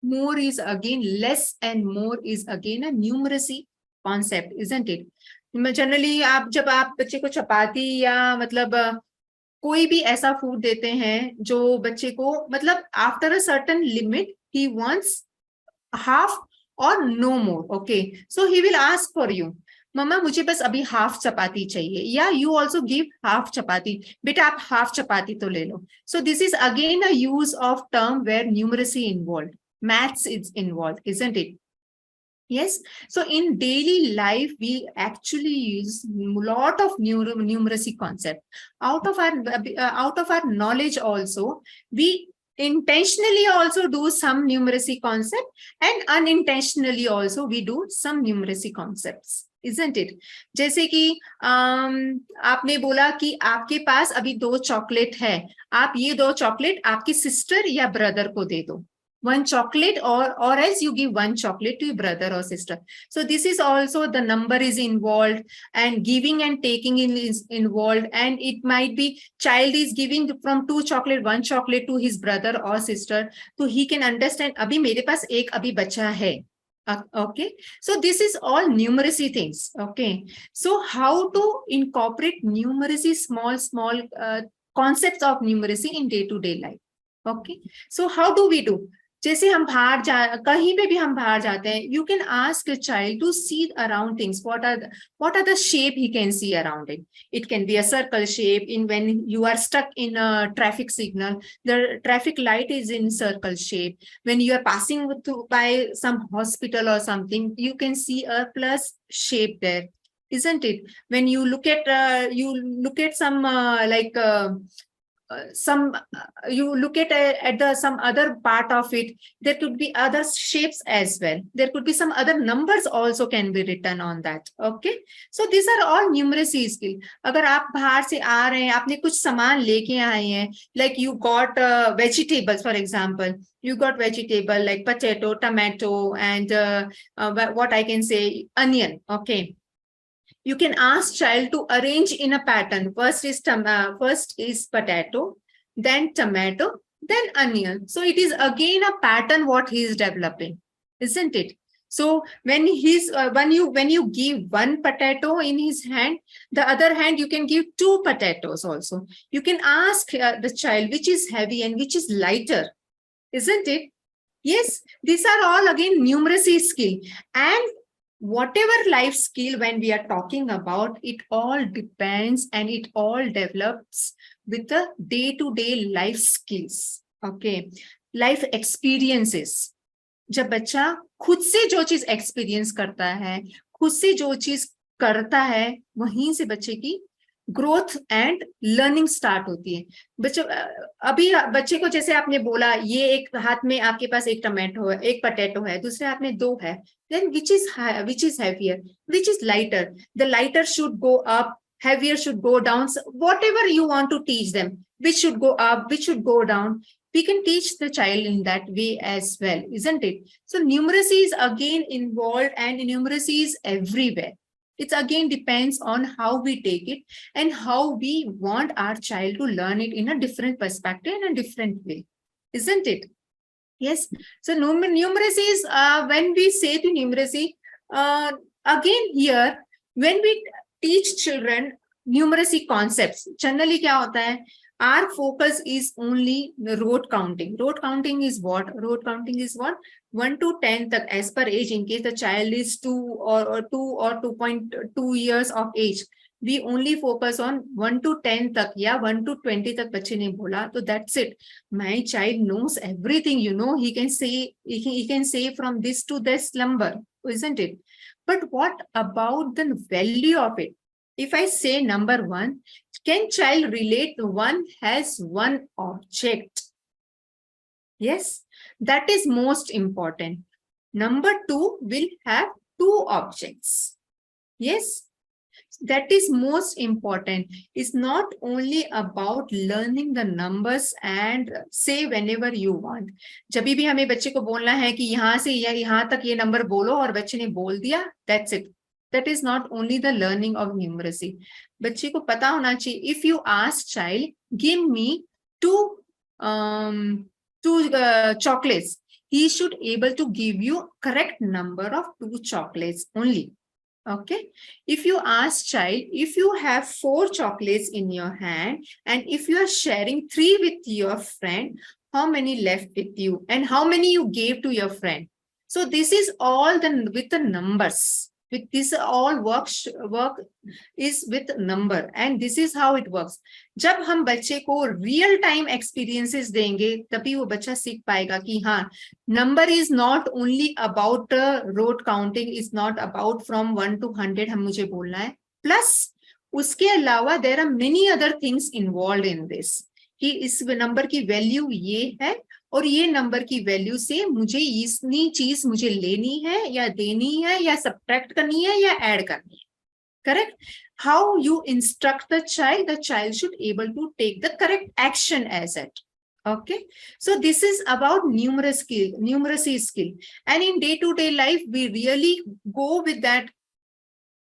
more is again less and more is again a numeracy concept, isn't it? Generally आप जब आप बच्चे को चपाती या मतलब कोई भी ऐसा फूड देते हैं जो बच्चे को मतलब after a certain limit he wants half और no more. Okay, so he will ask for you mumma मुझे बस अभी हाफ चपाती चाहिए या you also give half chapati. बेटा आप हाफ चपाती तो ले लो. So this is again a use of term where numeracy involve, maths is involve, isn't it? Yes. So in daily life, we actually use a lot of numeracy concept. Out of our knowledge also, we intentionally also do some numeracy concept, and unintentionally also we do some numeracy concepts, isn't it? जैसे कि आपने बोला कि आपके पास अभी 2 chocolate है, आप ये 2 चॉकलेट आपकी सिस्टर या ब्रदर को दे दो. One chocolate, or else you give one chocolate to your brother or sister. So this is also, the number is involved, and giving and taking is involved, and it might be child is giving from 2 chocolate, 1 chocolate to his brother or sister, so he can understand abhi mere paas ek abhi bacha hai. Okay, so this is all numeracy things. Okay, so how to incorporate numeracy, small concepts of numeracy in day-to-day life. Okay, so how do we do? जैसे हम बाहर कहीं पे भी हम बाहर जाते हैं, you can ask a child to see around things. What are the shape he can see around it? It can be a circle shape. In when you are stuck in a traffic signal, the traffic light is in circle shape. When you are passing by some hospital or something, you can see a plus shape there, isn't it? When you look at some you look at the some other part of it, there could be other shapes as well, there could be some other numbers also can be written on that. Okay, so these are all numeracy skill. अगर आप बाहर से आ रहे हैं, आपने कुछ सामान लेके आए हैं, like you got vegetables, for example, you got vegetable like potato, tomato, and what I can say, onion. Okay, you can ask child to arrange in a pattern. First is potato, then tomato, then onion. So it is again a pattern what he is developing, isn't it? So when you give one potato in his hand, the other hand you can give 2 potatoes also. You can ask the child which is heavy and which is lighter, isn't it? Yes, these are all again numeracy skill. And whatever life skill when we are talking about, it all depends and it all develops with the day-to-day life skills. Okay, life experiences. जब बच्चा खुद से जो चीज experience करता है, खुद से जो चीज करता है, वहीं से बच्चे की ग्रोथ एंड लर्निंग स्टार्ट होती है. बच्चों अभी बच्चे को जैसे आपने बोला, ये एक हाथ में आपके पास एक टमाटो है, एक पोटैटो है, दूसरे हाथ में 2 है, then which is heavier, which is lighter? The lighter should go up, heavier should go down. So whatever you want to teach them, which should go up, which should go down, we can teach the child in that way as well, isn't it? So numeracy is again involved, and numeracy is everywhere. It again depends on how we take it and how we want our child to learn it in a different perspective, in a different way, isn't it? Yes. So numeracy is, when we say to numeracy, again here, when we teach children numeracy concepts, generally क्या होता है? Our focus is only the rote counting. Rote counting is what? Rote counting is what? 1 to 10 tak, as per age, in case the child is 2 or 2.2 years of age, we only focus on 1 to 10 tak, या 1 to 20 tak बच्चे ने बोला, तो that's it. My child knows everything, he can say from this to this number, isn't it? But what about the value of it? If I say number 1, can child relate 1 has 1 object? Yes, that is most important. Number 2 will have 2 objects. Yes, that is most important. It's not only about learning the numbers and say whenever you want. जब भी हमें बच्चे को बोलना है कि यहाँ से यहाँ तक ये नंबर बोलो और बच्चे ने बोल दिया, that's it. That is not only the learning of numeracy. बच्चे को पता होना चाहिए. If you ask child, give me 2 chocolates, he should able to give you correct number of 2 chocolates only. Okay, if you ask child, if you have 4 chocolates in your hand and if you are sharing 3 with your friend, how many left with you and how many you gave to your friend? So this is all with the numbers. with this all work is with number, and this is how it works. जब हम बच्चे को real time experiences देंगे तभी वो बच्चा सीख पाएगा कि हाँ, number is not only about road counting, is not about from 1 to 100 हम मुझे बोलना है, प्लस उसके अलावा there are many other things involve in this, कि इस नंबर की वैल्यू ये है और ये नंबर की वैल्यू से मुझे इतनी चीज मुझे लेनी है या देनी है या सब्ट्रैक्ट करनी है या ऐड करनी है. Correct? How you instruct the child should able to take the correct action as it. Okay, so this is about numeracy skill, and in day-to-day life we really go with that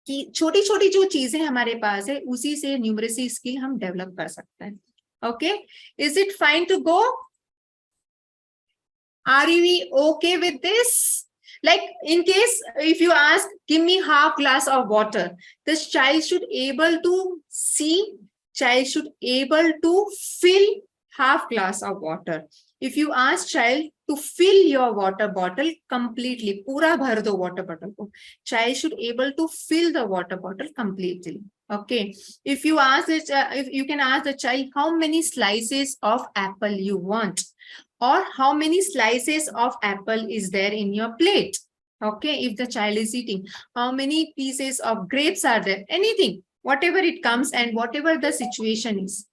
कि छोटी छोटी जो चीजें हमारे पास है उसी से numeracy skill हम डेवलप कर सकते हैं. Okay, is it fine to go? Are we okay with this? Like in case if you ask, give me half glass of water, this child should able to see, child should able to fill half glass of water. If you ask child to fill your water bottle completely, पूरा भर दो water bottle को, child should able to fill the water bottle completely. Okay, if you ask it, if you can ask the child how many slices of apple you want, or how many slices of apple is there in your plate. Okay, if the child is eating, how many pieces of grapes are there, anything, whatever it comes and whatever the situation is.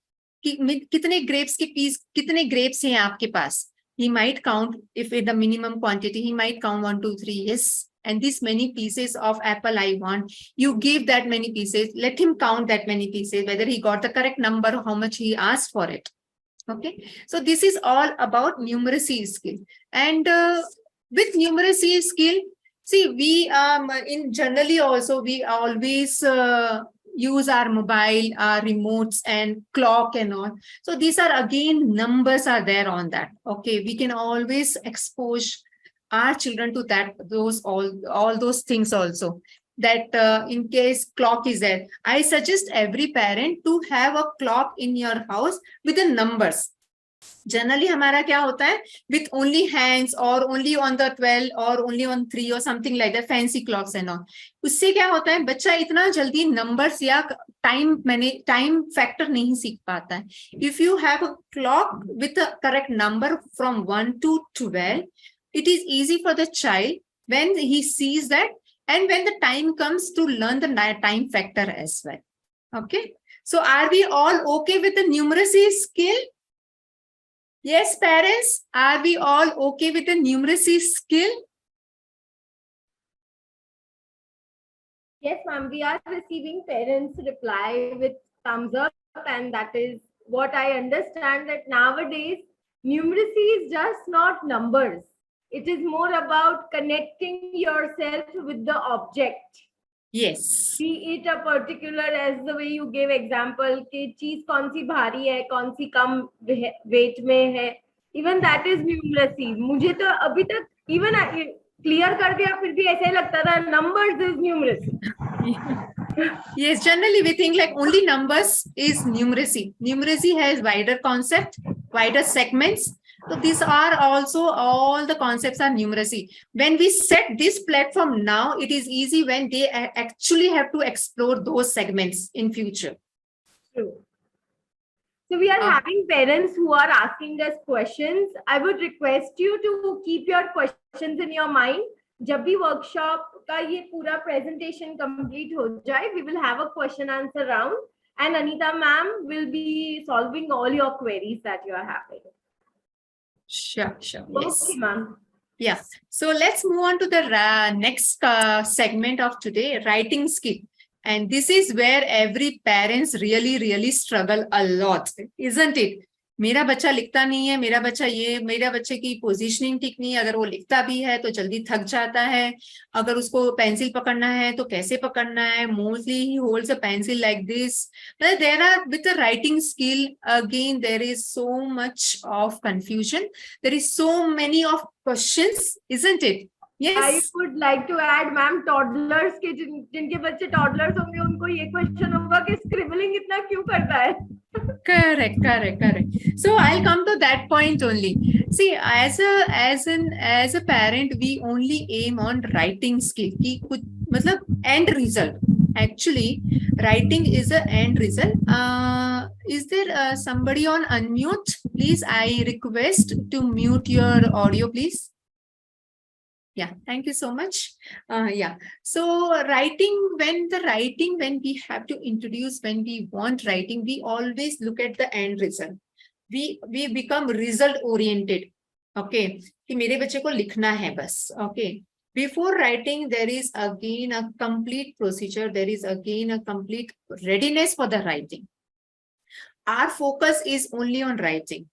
कितने grapes के piece, कितने grapes हैं आपके पास? He might count, if with the minimum quantity, he might count 1, 2, 3, yes, and this many pieces of apple I want. You give that many pieces, let him count that many pieces, whether he got the correct number, how much he asked for it. Okay, so this is all about numeracy skill. And with numeracy skill, see, we in generally also we always use our mobile, our remotes and clock and all. So these are again numbers are there on that. Okay, we can always expose our children to that, those all those things also. That in case clock is there, I suggest every parent to have a clock in your house with the numbers. Generally हमारा क्या होता है, with only hands or only on the 12 or only on 3 or something like that, fancy clocks and all. उससे क्या होता है, बच्चा इतना जल्दी numbers या time factor नहीं सीख पाता है. If you have a clock with a correct number from 1 to 12, it is easy for the child when he sees that, and when the time comes to learn the time factor as well. Okay, so are we all okay with the numeracy skill? Yes, parents, are we all okay with the numeracy skill? Yes, ma'am, we are receiving parents' reply with thumbs up, and that is what I understand, that nowadays numeracy is just not numbers. It is more about connecting yourself with the object. Yes. Be it a particular, as the way you gave example, कि चीज कौन सी भारी है, कौन सी कम weight में है. Even that is numeracy. मुझे तो अभी तक even clear कर दिया, फिर भी ऐसे लगता था numbers is numeracy. Yes, generally we think like only numbers is numeracy. Numeracy has wider concept, wider segments. So these are also all the concepts are numeracy. When we set this platform now, it is easy when they actually have to explore those segments in future. True. So we are having parents who are asking us questions. I would request you to keep your questions in your mind. जब भी workshop का ये पूरा presentation complete हो जाए, we will have a question answer round, and Anita ma'am will be solving all your queries that you are having. Sure, yes. Okay, ma'am. Yeah, so let's move on to the next segment of today, writing skill. And this is where every parents really struggle a lot, isn't it? मेरा बच्चा लिखता नहीं है, मेरा बच्चा ये, मेरा बच्चे की पोजीशनिंग ठीक नहीं है, अगर वो लिखता भी है तो जल्दी थक जाता है, अगर उसको पेंसिल पकड़ना है तो कैसे पकड़ना है, mostly he holds a pencil like this. But there are, with the writing skill, again there is so much of confusion, there is so many of questions, isn't it? Yes. I would like to add, ma'am, toddlers के जिनके बच्चे toddlers होंगे, उनको ये question होगा कि scribbling इतना क्यों करता है? Correct. So I'll come to that point only. See, as a parent, we only aim on writing skill. कि मतलब end result. Actually, writing is the end result. Is there somebody on unmute? Please, I request to mute your audio, please. Yeah, thank you so much. Yeah, so when we have to introduce, when we want writing, we always look at the end result. We become result oriented. Okay, कि मेरे बच्चे को लिखना है बस. Okay, before writing, there is again a complete procedure. There is again a complete readiness for the writing. Our focus is only on writing.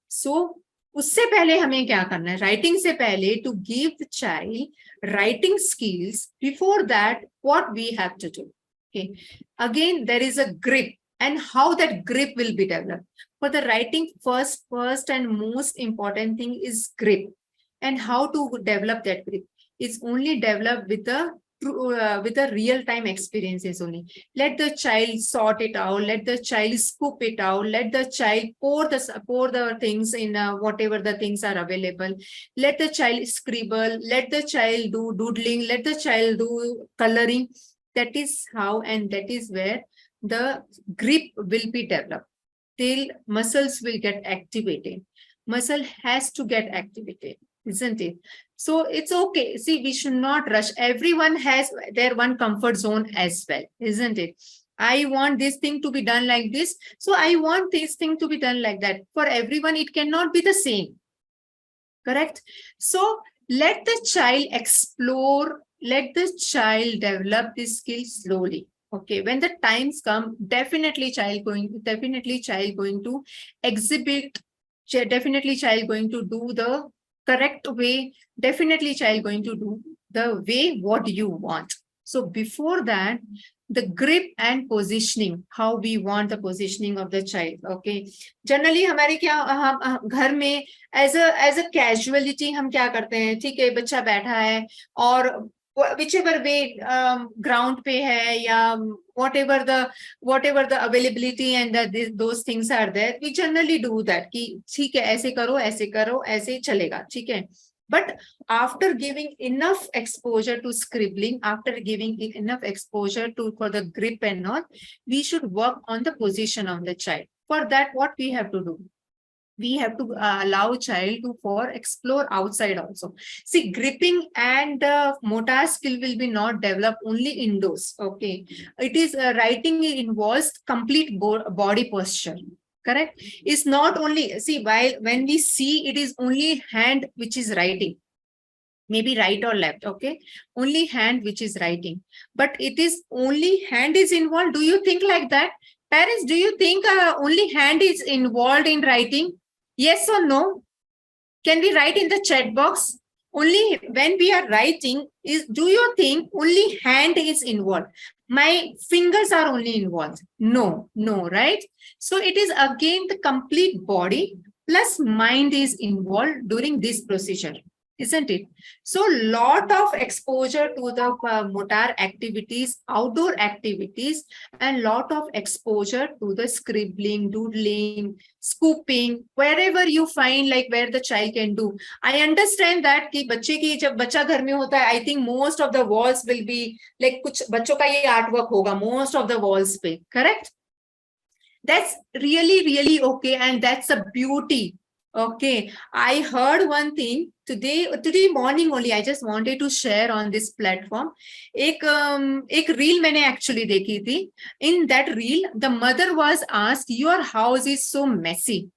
So उससे पहले हमें क्या करना है? Writing से पहले, to give the child writing skills, before that, what we have to do? Okay. Again, there is a grip, and how that grip will be developed. For the writing, first and most important thing is grip. And how to develop that grip is only developed with the real-time experiences only. Let the child sort it out. Let the child scoop it out. Let the child pour the things in whatever the things are available. Let the child scribble. Let the child do doodling. Let the child do coloring. That is how, and that is where the grip will be developed. Till muscles will get activated. Muscle has to get activated, isn't it? So it's okay. See, we should not rush. Everyone has their one comfort zone as well, isn't it? I want this thing to be done like this. So I want this thing to be done like that. For everyone, it cannot be the same. Correct? So let the child explore. Let the child develop this skill slowly. Okay, when the times come, definitely child going to exhibit, definitely child going to do the correct way, definitely child going to do the way what you want. So before that, the grip and positioning, how we want the positioning of the child. Okay, generally हमारे क्या घर में as a casualty हम क्या करते हैं? ठीक है, बच्चा बैठा है और whichever way ground पे है या whatever the availability and those things are there, we generally do that कि ठीक है ऐसे करो ऐसे चलेगा, ठीक है. But after giving enough exposure to scribbling, after giving enough exposure for the grip and all, we should work on the position of the child. For that, what we have to do? We have to allow child to explore outside also. See, gripping and motor skill will be not developed only indoors. Okay, it is writing involves complete body posture. Correct? It's not only, see, when we see, it is only hand which is writing, maybe right or left. Okay, only hand which is writing, but it is only hand is involved. Do you think like that? Parents, do you think only hand is involved in writing? Yes or no? Can we write in the chat box? Only when we are writing, do you think only hand is involved? My fingers are only involved. No, right? So it is again the complete body plus mind is involved during this procedure, isn't it? So lot of exposure to the motor activities, outdoor activities, and lot of exposure to the scribbling, doodling, scooping, wherever you find like where the child can do. I understand that कि बच्चे की जब बच्चा घर में होता है, I think most of the walls will be like कुछ बच्चों का ये artwork होगा most of the walls पे, correct? That's really okay, and that's a beauty. Okay, I heard one thing today morning only. I just wanted to share on this platform. एक reel मैंने actually देखी थी. In that reel, the mother was asked, "Your house is so messy."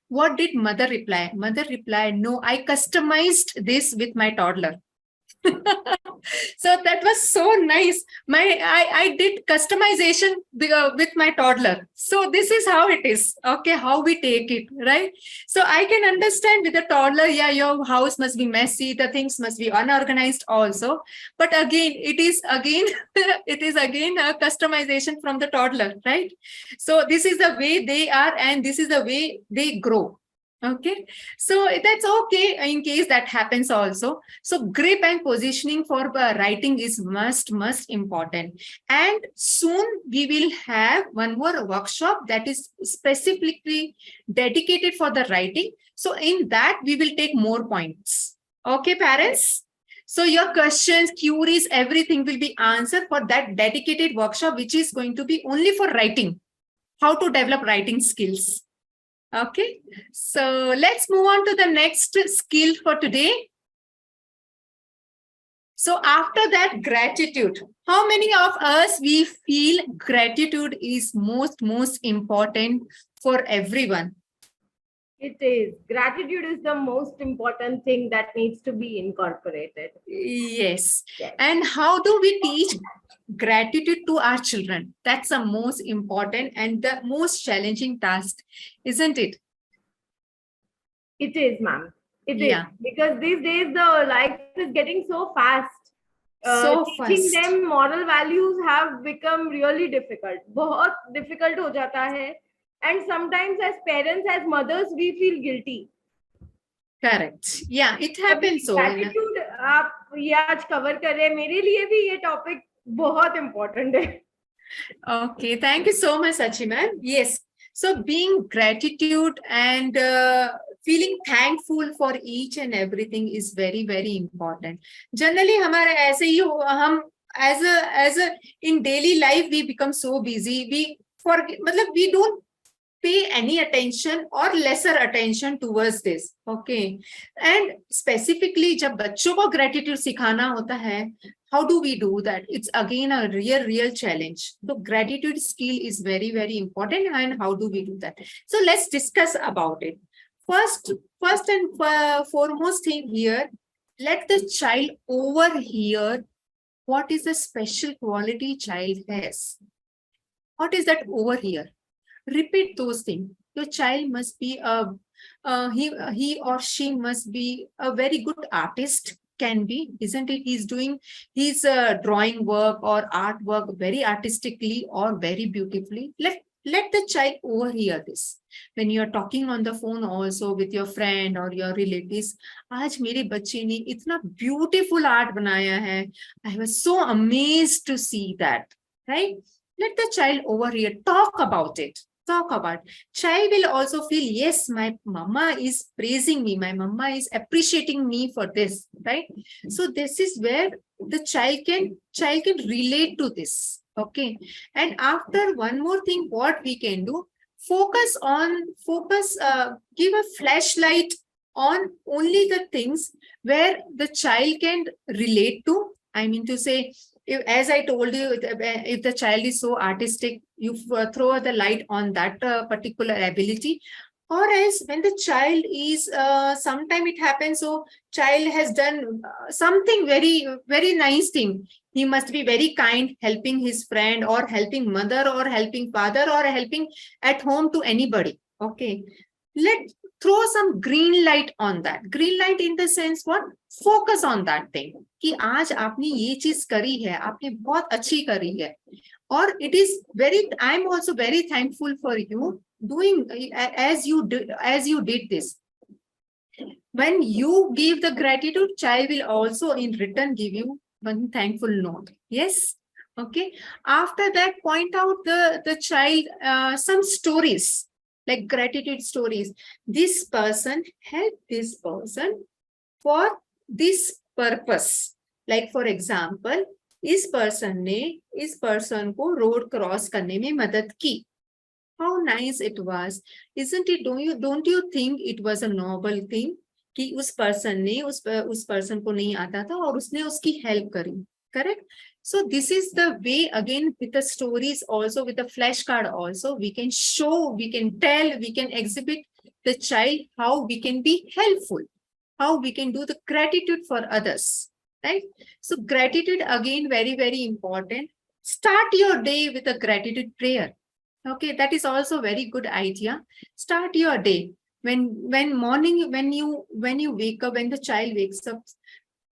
What did mother reply? Mother replied, "No, I customized this with my toddler." So that was so nice. I did customization with my toddler. So this is how it is. Okay, how we take it, right? So I can understand with the toddler, yeah, your house must be messy, the things must be unorganized also. But again, it is again a customization from the toddler, right? So this is the way they are, and this is the way they grow. Okay, so that's okay in case that happens also. So grip and positioning for writing is must important. And soon we will have one more workshop that is specifically dedicated for the writing. So in that we will take more points. Okay, parents. So your questions, queries, everything will be answered for that dedicated workshop, which is going to be only for writing, how to develop writing skills. Okay, so let's move on to the next skill for today. So after that, gratitude. How many of us we feel gratitude is most important for everyone? It is. Gratitude is the most important thing that needs to be incorporated. Yes. Yes. And how do we teach gratitude to our children? That's the most important and the most challenging task, isn't it? It is, ma'am. It is. Yeah, Because these days the life is getting so fast. so Teaching fast. them moral values have become really difficult. बहुत difficult हो जाता है. And sometimes as parents, as mothers, we feel guilty. Correct. Yeah, it अभी happens so. gratitude आप ये आज cover कर रहे हैं. मेरे लिए भी ये topic बहुत important है. Okay, thank you so much, Sachi ma'am. Yes, so being gratitude and feeling thankful for each and everything is very important. Generally, हमारे ऐसे ही हम as a in daily life we become so busy. We forget, मतलब we don't pay any attention or lesser attention towards this. Okay, and specifically जब बच्चों को gratitude सिखाना होता है, how do we do that? It's again a real challenge. The gratitude skill is very important. And how do we do that? So let's discuss about it. First and foremost thing here, let the child overhear what is the special quality child has. What is that overhear? Repeat those things. Your child must be he or she must be a very good artist, can be, isn't it? He's doing his drawing work or artwork very artistically or very beautifully. Let the child overhear this. When you are talking on the phone also with your friend or your relatives, आज मेरे बच्चे ने इतना beautiful art बनाया है. I was so amazed to see that, right? Let the child overhear, talk about it. Talk about. Child will also feel, yes, my mama is praising me, my mama is appreciating me for this, right? So this is where the child can relate to this. Okay, and after, one more thing what we can do, give a flashlight on only the things where the child can relate to. I mean to say, as I told you, if the child is so artistic, you throw the light on that particular ability. Or else when the child is, sometime it happens, so child has done something very nice thing. He must be very kind, helping his friend or helping mother or helping father or helping at home to anybody. Okay, let throw some green light on that. Green light in the sense what? Focus on that thing. कि आज आपने ये चीज करी है, आपने बहुत अच्छी करी है. Or it is very, I am also very thankful for you doing as you did this. When you give the gratitude, child will also in return give you one thankful note. Yes. Okay. After that, point out the child some stories, like gratitude stories. This person helped this person for this purpose. Like for example, इस person को road cross करने में मदद की. How nice it was, isn't it? Don't you think it was a noble thing कि उस person ने उस पर्सन को नहीं आता था और उसने उसकी हेल्प करी. Correct? So this is the way, again with the stories also, with the flashcard also, we can show, we can tell, we can exhibit the child how we can be helpful, how we can do the gratitude for others, right? So gratitude, again, very important. Start your day with a gratitude prayer. Okay, that is also very good idea. Start your day when morning, when you wake up, when the child wakes up,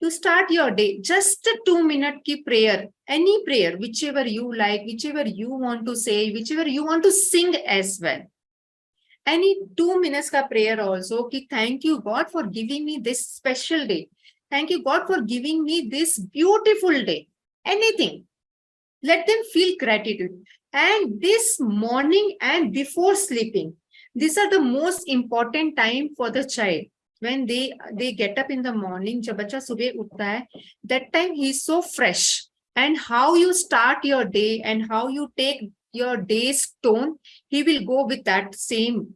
to start your day, just a 2-minute ki prayer, any prayer, whichever you like, whichever you want to say, whichever you want to sing as well. Any 2 minutes ka prayer also, ki thank you God for giving me this special day. Thank you God for giving me this beautiful day. Anything. Let them feel gratitude. And this morning and before sleeping, these are the most important time for the child. when they get up in the morning, जब बच्चा सुबह उठता है, that time he is so fresh. And how you start your day and how you take your day's tone, he will go with that same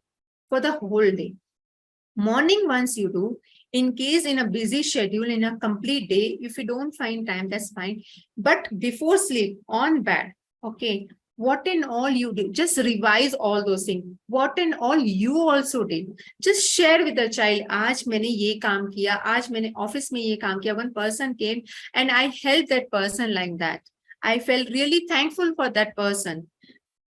for the whole day. Morning once you do, in case in a busy schedule, in a complete day, if you don't find time, that's fine. But before sleep, on bed, okay, what and all you do, just revise all those things. What and all you also did. Just share with the child, आज मैंने ये काम किया, आज मैंने office में ये काम किया. One person came and I helped that person like that. I felt really thankful for that person.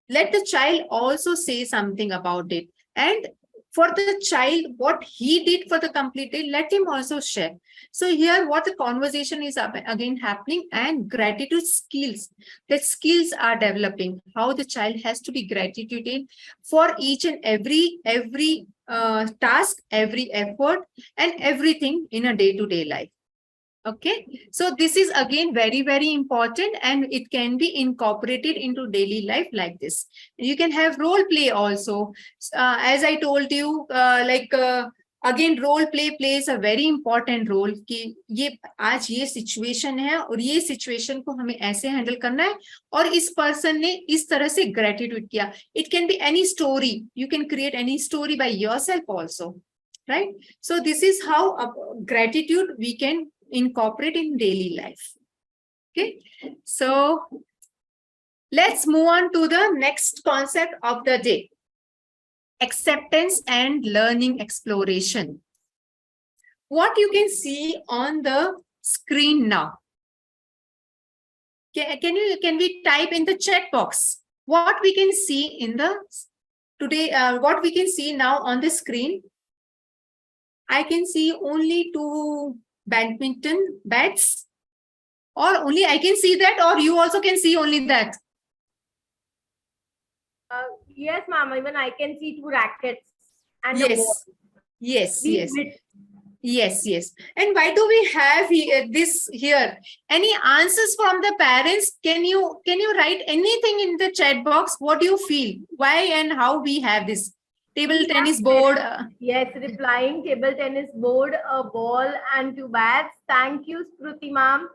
Let the child also say something about it. And for the child, what he did for the complete day, let him also share. So here, what the conversation is again happening, and gratitude skills. The skills are developing. How the child has to be gratitude for each and every task, every effort, and everything in a day-to-day life. Okay, so this is again very, very important, and it can be incorporated into daily life like this. You can have role play also. As I told you, again role play plays a very important role कि ये आज ये situation है और ये situation को हमें ऐसे handle करना है और इस person ने इस तरह से gratitude किया. It can be any story. You can create any story by yourself also, right? So this is how gratitude we can incorporate in daily life. Okay, so let's move on to the next concept of the day: acceptance and learning exploration. What you can see on the screen now? Can we type in the chat box what we can see in the today? What we can see now on the screen? I can see only 2 badminton bats, or only I can see that, or you also can see only that? Yes, ma'am. Even I can see 2 rackets and yes. a ball. Yes, These yes. bits. Yes, yes. And why do we have this here? Any answers from the parents? Can you write anything in the chat box? What do you feel? Why and how we have this table tennis board? Yes, replying table tennis board, a ball, and 2 bats. Thank you, Spruti ma'am.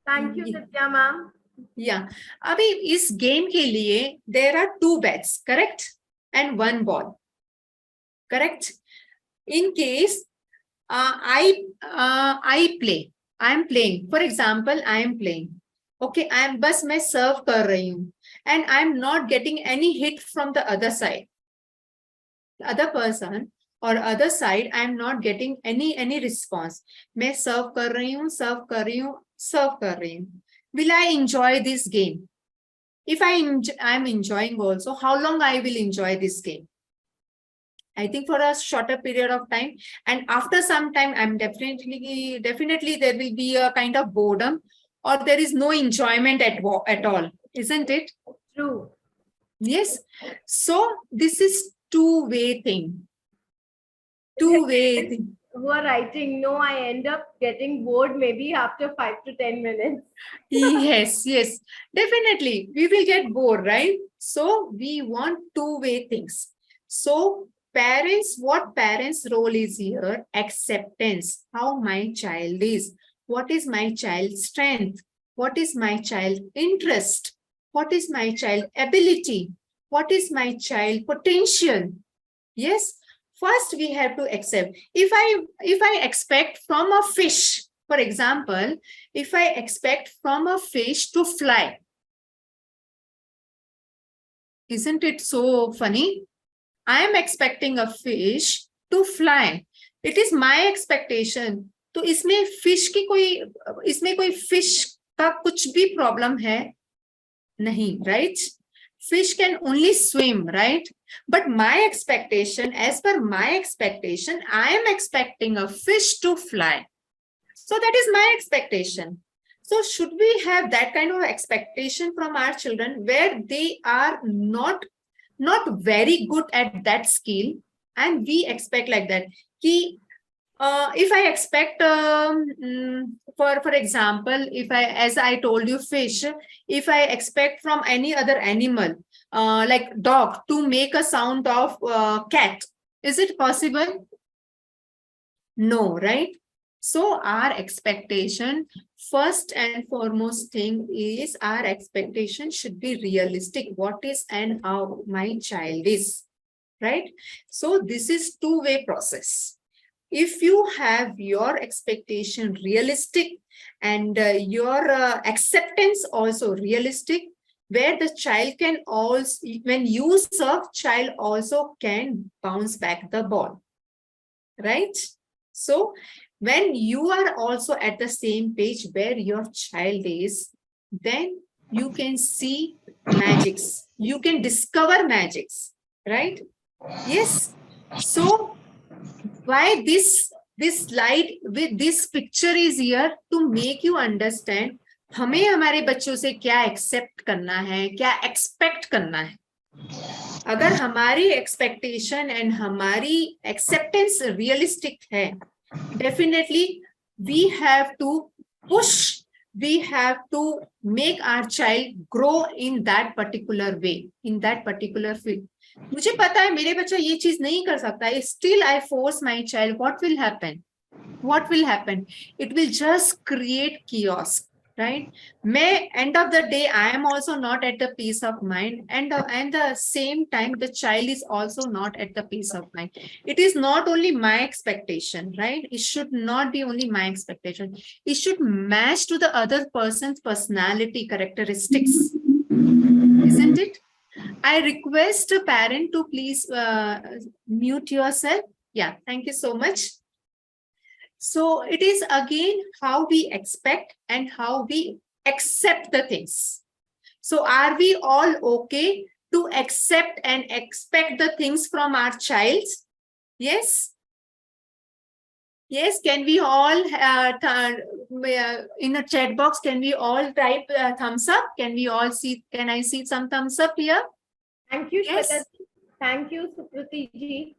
Thank you, Ditya ma'am. Yeah. अभी इस game के लिए there are 2 bats, correct? And 1 ball, correct? In case I play, I am playing. For example, I am playing. Okay, बस मैं serve कर रही हूँ, and I am not getting any hit from the other side. The other person or other side, I am not getting any response. मैं serve कर रही हूँ, serve कर रही हूँ, serve कर रही हूँ. Will I enjoy this game? If I am enjoying also, how long I will enjoy this game? I think for a shorter period of time, and after some time, I'm definitely there will be a kind of boredom, or there is no enjoyment at all, isn't it? True. Yes. So this is two-way thing. Two-way thing. Who are writing, no, I end up getting bored maybe after 5 to 10 minutes. Yes, yes, definitely. We will get bored, right? So we want two-way things. So parents, what parents' role is here? Acceptance, how my child is. What is my child's strength? What is my child's interest? What is my child's ability? What is my child's potential? Yes. First, we have to accept. If I expect from a fish, for example, if I expect from a fish to fly, isn't it so funny? I am expecting a fish to fly. It is my expectation. तो इसमें कोई fish का कुछ भी problem है नहीं, right? Fish can only swim, right? But my expectation, as per my expectation, I am expecting a fish to fly. So that is my expectation. So should we have that kind of expectation from our children where they are not very good at that skill, and we expect like that? If I expect, for example, as I told you, fish, if I expect from any other animal, like dog, to make a sound of cat, is it possible? No, right? So our expectation, first and foremost thing is our expectation should be realistic. What is and how my child is, right? So this is two-way process. If you have your expectation realistic and your acceptance also realistic, where the child can also, when you serve, child also can bounce back the ball, right? So when you are also at the same page where your child is, then you can see magics. You can discover magics, right? Yes. So why this slide with this picture is here to make you understand हमें हमारे बच्चों से क्या accept करना है, क्या expect करना है. अगर हमारी एक्सपेक्टेशन एंड हमारी एक्सेप्टेंस रियलिस्टिक है, definitely we have to push, we have to make our child grow in that particular way, in that particular field. मुझे पता है मेरे बच्चा ये चीज नहीं कर सकता है, still I force my child. What will happen? What will happen? It will just create chaos, right? May end of the day I am also not at the peace of mind, and the same time the child is also not at the peace of mind. It is not only my expectation, right? It should not be only my expectation. It should match to the other person's personality characteristics, isn't it? I request a parent to please mute yourself. Yeah, thank you so much. So it is again how we expect and how we accept the things. So are we all okay to accept and expect the things from our child? Yes. Yes, can we all in a chat box, can we all type thumbs up? Can we all see, can I see some thumbs up here? Thank you, Yes. Shweta. Thank you, Sukriti ji,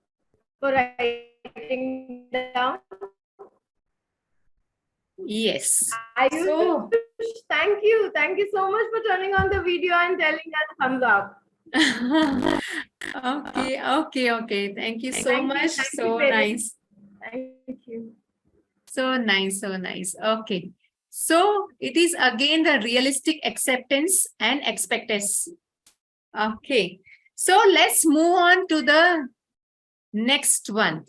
for writing down. Yes. So, thank you so much for turning on the video and telling us thumbs up. Okay. Thank you so much. So nice. Thank you. So nice. Okay. So it is again the realistic acceptance and expectancy. Okay. So let's move on to the next one.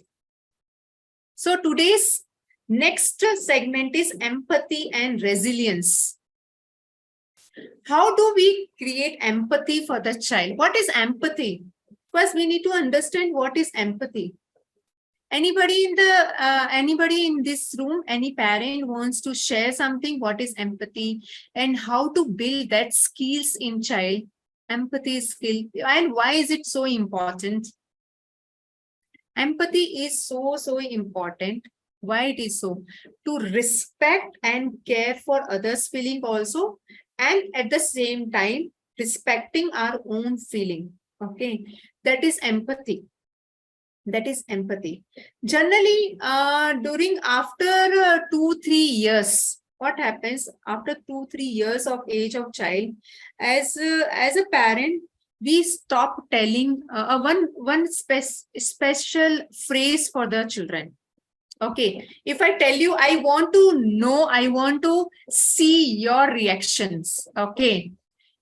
So today's next segment is empathy and resilience. How do we create empathy for the child? What is empathy? First, we need to understand what is empathy. Anybody in this room, any parent wants to share something? What is empathy and how to build that skills in child? Empathy skill, and why is it so important? Empathy is so important. Why it is so? To respect and care for others' feeling also, and at the same time respecting our own feeling. Okay, that is empathy. That is empathy. Generally, during after 2-3 years, what happens after 2-3 years of age of child? As a parent, we stop telling one special phrase for the children. Okay, if I tell you, I want to know, I want to see your reactions. Okay,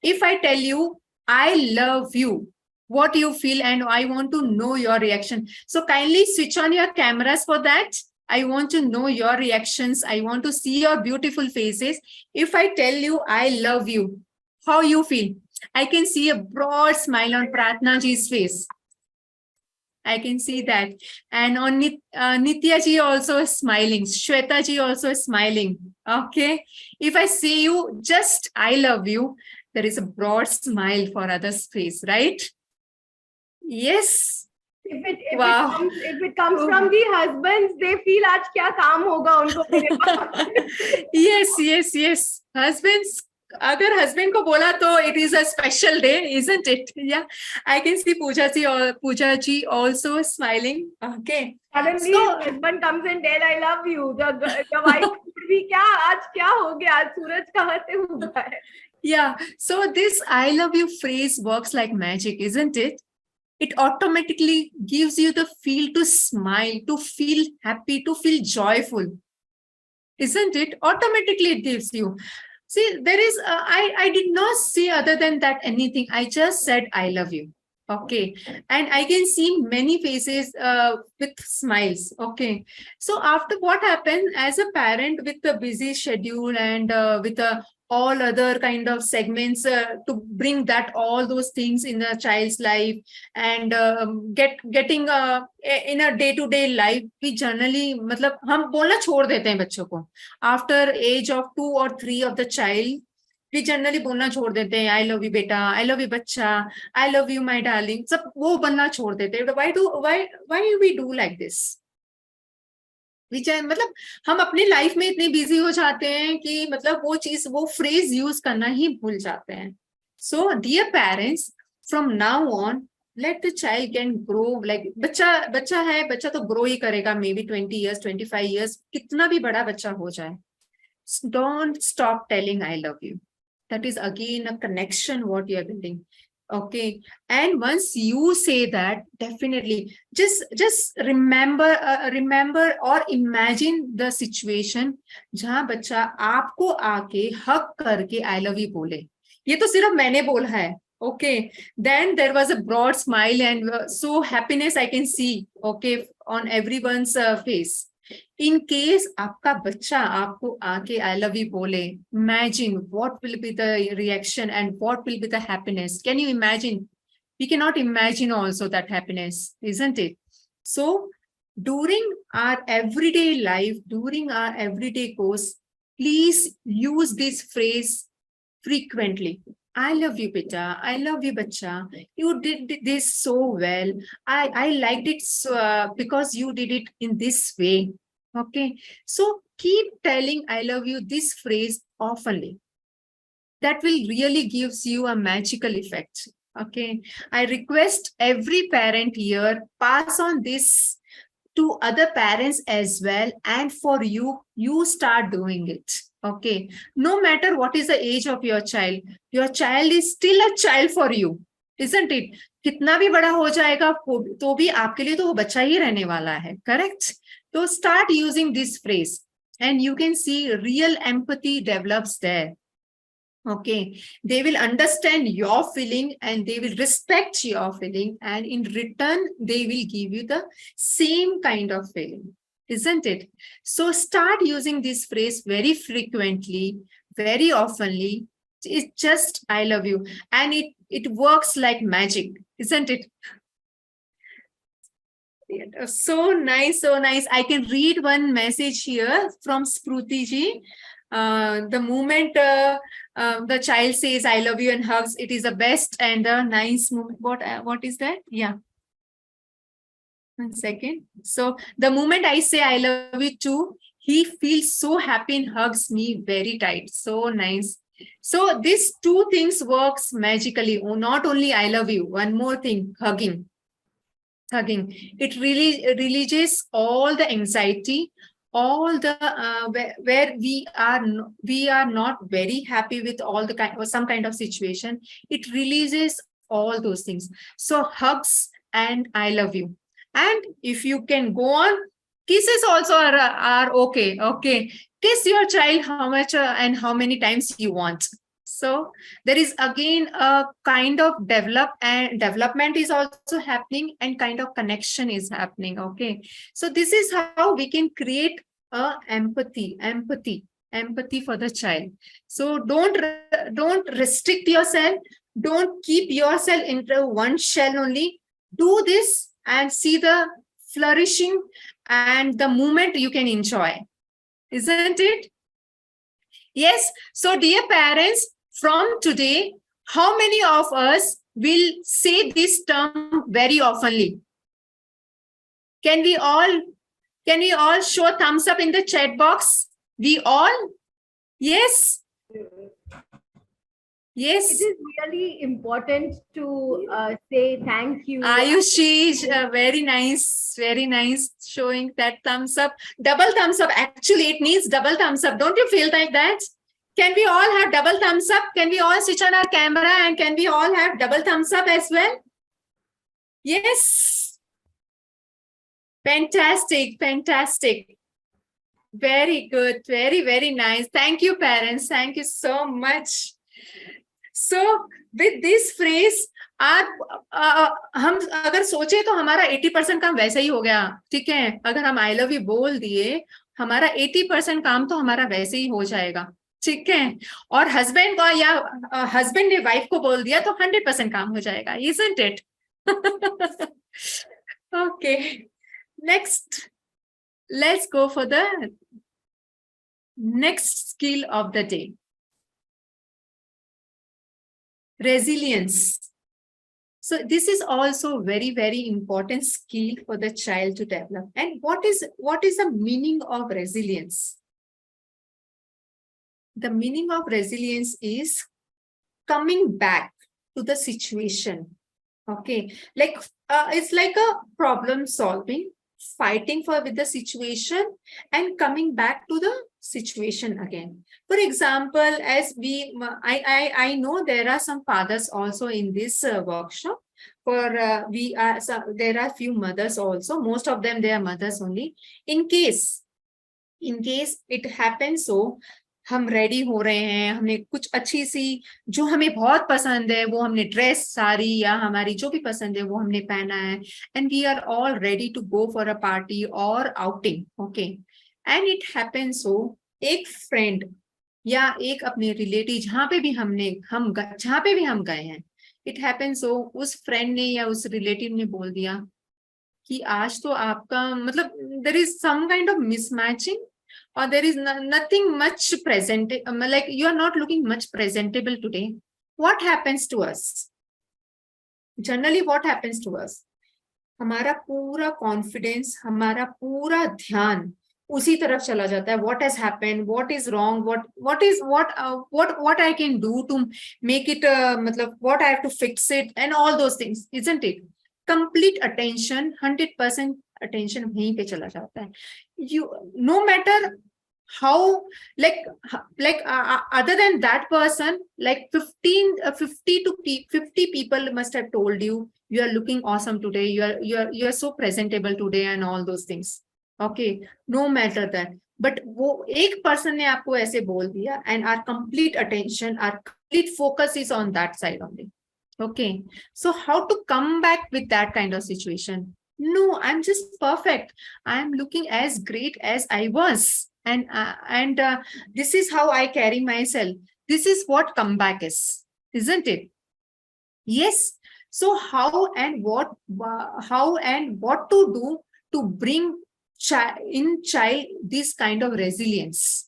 if I tell you, I love you, what you feel, and I want to know your reaction. So kindly switch on your cameras for that. I want to know your reactions. I want to see your beautiful faces. If I tell you, I love you, how you feel? I can see a broad smile on Pratna ji's face. I can see that. And on Nitya ji also is smiling. Shweta ji also is smiling. Okay. If I see you, just I love you, there is a broad smile for others' face, right? Yes. If it comes from the husbands, they feel आज क्या काम होगा उनको मेरे पास. Yes. Husbands, अगर husband को बोला तो it is a special day, isn't it? Yeah, I can see Pooja ji also smiling. Okay. Suddenly, so, husband comes and tell, I love you. The wife would be, क्या आज क्या हो गया? आज सूरज कहाँ से उगा है? Yeah. So this I love you phrase works like magic, isn't it? it automatically gives you the feel to smile, to feel happy, to feel joyful. Isn't it? Automatically it gives you. See, there is, I did not say other than that anything. I just said, I love you. Okay. And I can see many faces with smiles. Okay. So after what happened as a parent with the busy schedule and with all other kind of segments to bring that all those things in a child's life and getting in a day to day life, we generally मतलब हम बोलना छोड़ देते हैं बच्चों को after age of 2 or 3 of the child. We generally बोलना छोड़ देते हैं, I love you बेटा, I love you बच्चा, I love you my darling, सब वो बनना छोड़ देते हैं. Why do we do like this? मतलब हम अपनी लाइफ में इतने बिजी हो जाते हैं कि मतलब वो फ्रेज यूज करना ही भूल जाते हैं. So dear parents, from now on let the child can grow. Like बच्चा है, बच्चा तो ग्रो ही करेगा, मे बी 20 years 25 years, कितना भी बड़ा बच्चा हो जाए. Don't stop telling I love you. That is again a connection what you are building. Okay. And once you say that, definitely just remember or imagine the situation जहां बच्चा आपको आके हक करके I love you बोले. ये तो सिर्फ मैंने बोला है. Okay. Then there was a broad smile and so happiness I can see. Okay. On everyone's face. In case आपका बच्चा आपको आके I love you बोले, imagine what will be the reaction and what will be the happiness. Can you imagine? We cannot imagine also that happiness, isn't it? So during our everyday life, during our everyday course, please use this phrase frequently. I love you, beta. I love you, bacha. You did this so well. I liked it so, because you did it in this way. Okay. So keep telling I love you this phrase oftenly. That will really gives you a magical effect. Okay. I request every parent here, pass on this to other parents as well. And for you, you start doing it. Okay. No matter what is the age of your child is still a child for you, isn't it? कितना भी बड़ा हो जाएगा तो भी आपके लिए तो वो बच्चा ही रहने वाला है. Correct? So start using this phrase and you can see real empathy develops there. Okay. They will understand your feeling and they will respect your feeling, and in return, they will give you the same kind of feeling. Isn't it? So start using this phrase very frequently, very oftenly. It's just I love you. And it works like magic, isn't it? So nice, so nice. I can read one message here from Spruti ji. The moment the child says I love you and hugs, it is the best and a nice moment. What is that? Yeah. 1 second. So the moment I say I love you too, he feels so happy and hugs me very tight. So nice. So these two things works magically. Oh, not only I love you, one more thing, hugging. It really releases all the anxiety, all the where we are not very happy with all the kind or some kind of situation. It releases all those things. So hugs and I love you. And if you can go on, kisses also are okay. Okay. Kiss your child how much and how many times you want. So there is again a kind of development is also happening and kind of connection is happening. Okay. So this is how we can create empathy for the child. So don't restrict yourself. Don't keep yourself into one shell only. Do this and see the flourishing and the moment you can enjoy. Isn't it? Yes. So dear parents, from today, how many of us will say this term very oftenly? Can we all show thumbs up in the chat box? We all? Yes. Yes. It is really important to say thank you. Ayushi, very nice showing that thumbs up. Double thumbs up. Actually, it needs double thumbs up. Don't you feel like that? Can we all have double thumbs up? Can we all switch on our camera and can we all have double thumbs up as well? Yes. Fantastic. Fantastic. Very good. Very, very nice. Thank you, parents. Thank you so much. So, with this phrase, आप हम अगर सोचे तो हमारा 80% काम वैसे ही हो गया, ठीक है. अगर हम आई लव यू बोल दिए, हमारा 80% काम तो हमारा वैसे ही हो जाएगा, ठीक है. और हस्बैंड को या हस्बैंड ने वाइफ को बोल दिया तो 100% काम हो जाएगा, isn't it? Okay, next, let's go for the next skill of the day. Resilience. So this is also very, very important skill for the child to develop. And what is the meaning of resilience? The meaning of resilience is coming back to the situation. Okay, like it's like a problem solving, fighting with the situation and coming back to the situation again. For example, as I know there are some fathers also in this workshop. There are few mothers also. Most of them, they are mothers only. In case it happens so, हम ready हो रहे हैं, हमने कुछ अच्छी सी जो हमें बहुत पसंद है वो हमने ड्रेस, साड़ी या हमारी जो भी पसंद है वो हमने पहना है, and we are all ready to go for a party और outing. Okay, and it happens so, एक फ्रेंड या एक अपने रिलेटिव जहाँ पे भी हम गए हैं, इट हैपेंस सो उस फ्रेंड ने या उस रिलेटिव ने बोल दिया कि आज तो आपका मतलब there is some kind of mismatching, or there is nothing much present, like you are not looking much presentable today. What happens to us? Generally what happens to us? हमारा पूरा कॉन्फिडेंस, हमारा पूरा ध्यान उसी तरफ चला जाता है. What has happened? What is wrong? What I can do to make it, मतलब what I have to fix it and all those things, isn't it? Complete attention, 100% attention वहीं पे चला जाता है. You, no matter how, like other than that person, like 50 people must have told you you are looking awesome today, you are so presentable today and all those things. Okay, no matter that, but वो एक person ने आपको ऐसे बोल दिया and our complete attention, our complete focus is on that side only. Okay, so how to come back with that kind of situation? No, I'm just perfect. I'm looking as great as I was. And this is how I carry myself. This is what comeback is, isn't it? Yes. So how and what to do to bring child this kind of resilience?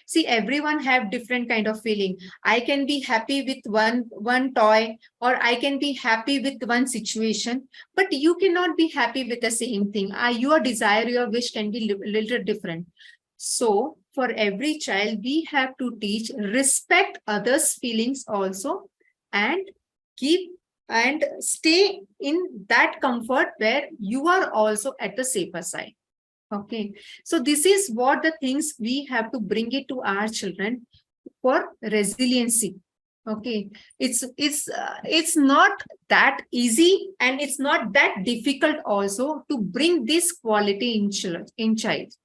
See, everyone have different kind of feeling. I can be happy with one toy, or I can be happy with one situation, but you cannot be happy with the same thing. Your desire, your wish can be little different. So for every child, we have to teach respect others' feelings also, and stay in that comfort where you are also at the safer side. Okay, so this is what the things we have to bring it to our children for resiliency. Okay, it's not that easy and it's not that difficult also to bring this quality in child.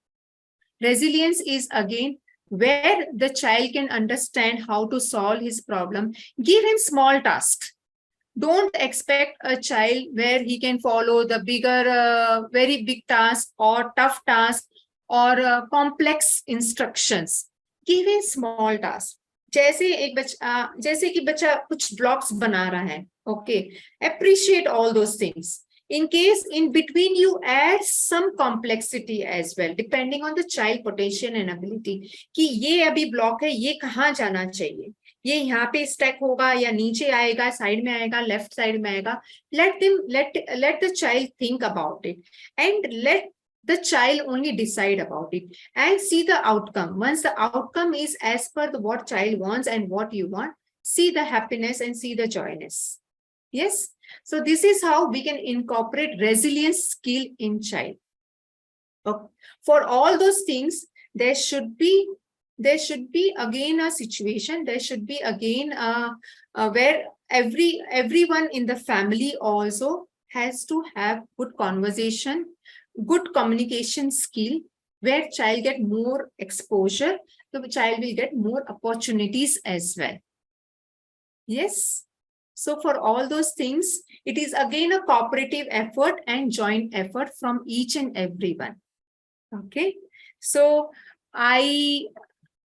Resilience is again where the child can understand how to solve his problem. Give him small tasks. Don't expect a child where he can follow the bigger, very big task or tough task or complex instructions. Give a small task. जैसे कि बच्चा कुछ blocks बना रहा है. Okay, appreciate all those things. In case in between you add some complexity as well, depending on the child potential and ability, कि ये अभी block है, ये कहाँ जाना चाहिए, ये यहाँ पे स्टैक होगा या नीचे आएगा, साइड में आएगा, लेफ्ट साइड में आएगा. let the child think about it and let the child only decide about it and see the outcome. Once the outcome is as per what child wants and what you want, see the happiness and see the joyness. Yes, so this is how we can incorporate resilience skill in child. Okay. For all those things, there should be again a situation, there should be again where everyone in the family also has to have good conversation, good communication skill, where child get more exposure, the child will get more opportunities as well. Yes. So for all those things, it is again a cooperative effort and joint effort from each and everyone. Okay. So I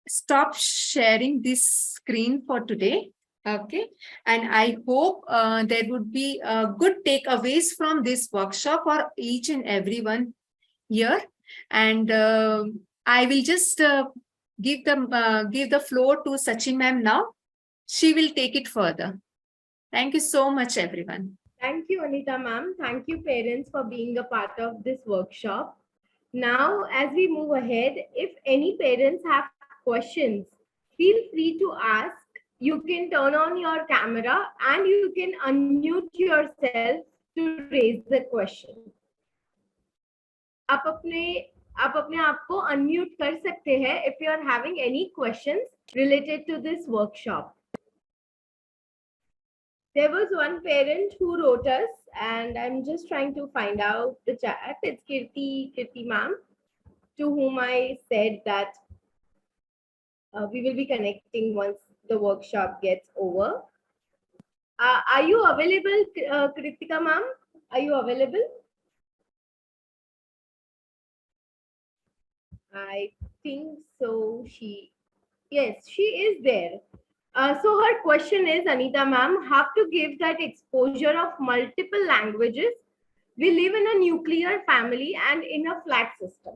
stop sharing this screen for today. Okay. And I hope there would be good takeaways from this workshop for each and everyone here. And I will just give the floor to Sachin ma'am now. She will take it further. Thank you so much, everyone. Thank you, Anita ma'am. Thank you, parents, for being a part of this workshop. Now, as we move ahead, if any parents have questions, feel free to ask. You can turn on your camera and you can unmute yourself to raise the question. आप अपने आप को unmute कर सकते हैं if you are having any questions related to this workshop. There was one parent who wrote us, and I'm just trying to find out the chat. It's Kirti ma'am, to whom I said that we will be connecting once the workshop gets over. Are you available, Kritika ma'am? Are you available? I think so. Yes, she is there. So her question is, Anita ma'am, have to give that exposure of multiple languages. We live in a nuclear family and in a flat system.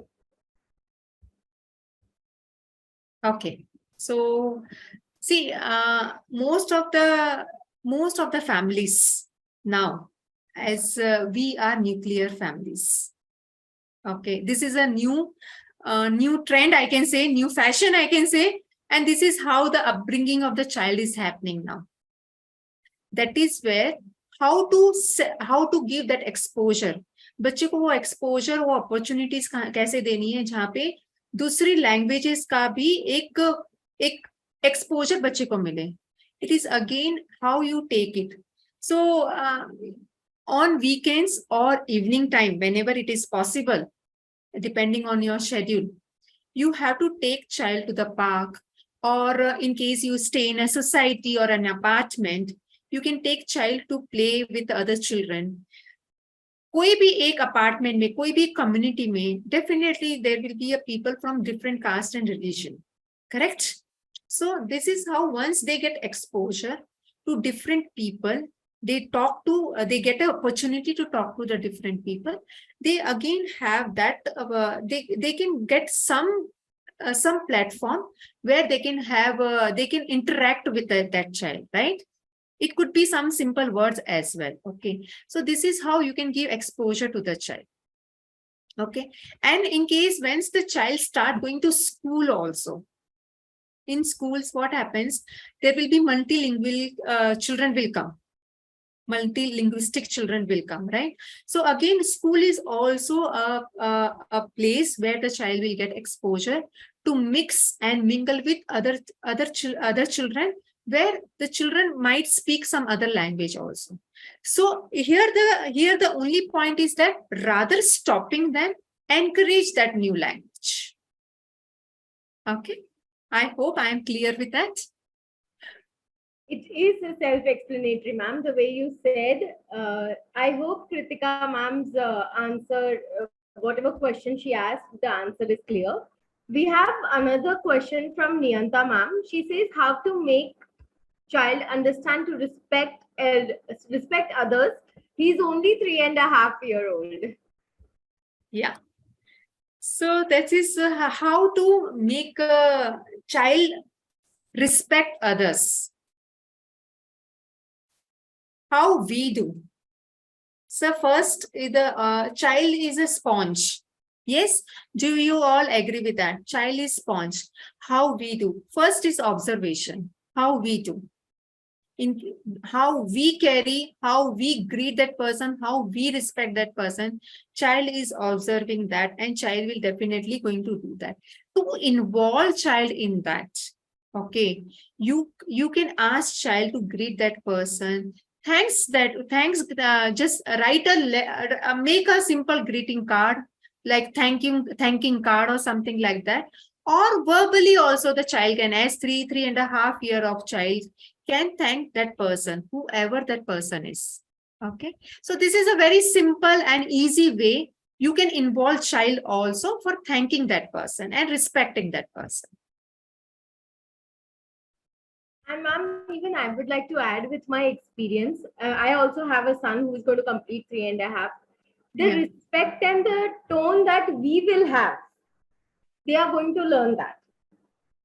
Okay. So see, most of the families now, as we are nuclear families. Okay, this is a new trend, I can say, new fashion, I can say, and this is how the upbringing of the child is happening now. That is where how to give that exposure. बच्चे को वो exposure, वो opportunities कैसे देनी है जहाँ पे दूसरी languages का भी एक exposure बच्चे को मिले. It is again how you take it. So on weekends or evening time, whenever it is possible, depending on your schedule, you have to take child to the park, or in case you stay in a society or an apartment, you can take child to play with other children. कोई भी एक apartment में, कोई भी community में, definitely there will be a people from different caste and religion. Correct? So this is how once they get exposure to different people, they talk to, they get an opportunity to talk to the different people. They again have that, they can get some platform where they can have, they can interact with that child, right? It could be some simple words as well. Okay. So this is how you can give exposure to the child. Okay. And in case once the child start going to school also, in schools, what happens? There will be multilingual children will come. Multilinguistic children will come, right? So again, school is also a place where the child will get exposure to mix and mingle with other children, where the children might speak some other language also. So here the only point is that rather stopping them, encourage that new language. Okay, I hope I am clear with that. It is a self-explanatory, ma'am, the way you said. I hope Kritika ma'am's answer, whatever question she asked, the answer is clear. We have another question from Niyanta ma'am. She says, how to make child understand to respect others. He's only 3.5-year-old. Yeah. So that is how to make a child respect others. How we do. So first, the child is a sponge. Yes, do you all agree with that? Child is sponge. How we do. First is observation. How we do. In how we carry, how we greet that person, how we respect that person. Child is observing that, and child will definitely going to do that. To involve child in that, okay, you can ask child to greet that person, thanks, just write make a simple greeting card, like thanking card or something like that. Or verbally also the child can, as 3.5 year of child can thank that person, whoever that person is. Okay. So this is a very simple and easy way you can involve child also for thanking that person and respecting that person. And ma'am, even I would like to add with my experience. I also have a son who is going to complete 3.5. The Yeah. respect and the tone that we will have, they are going to learn that.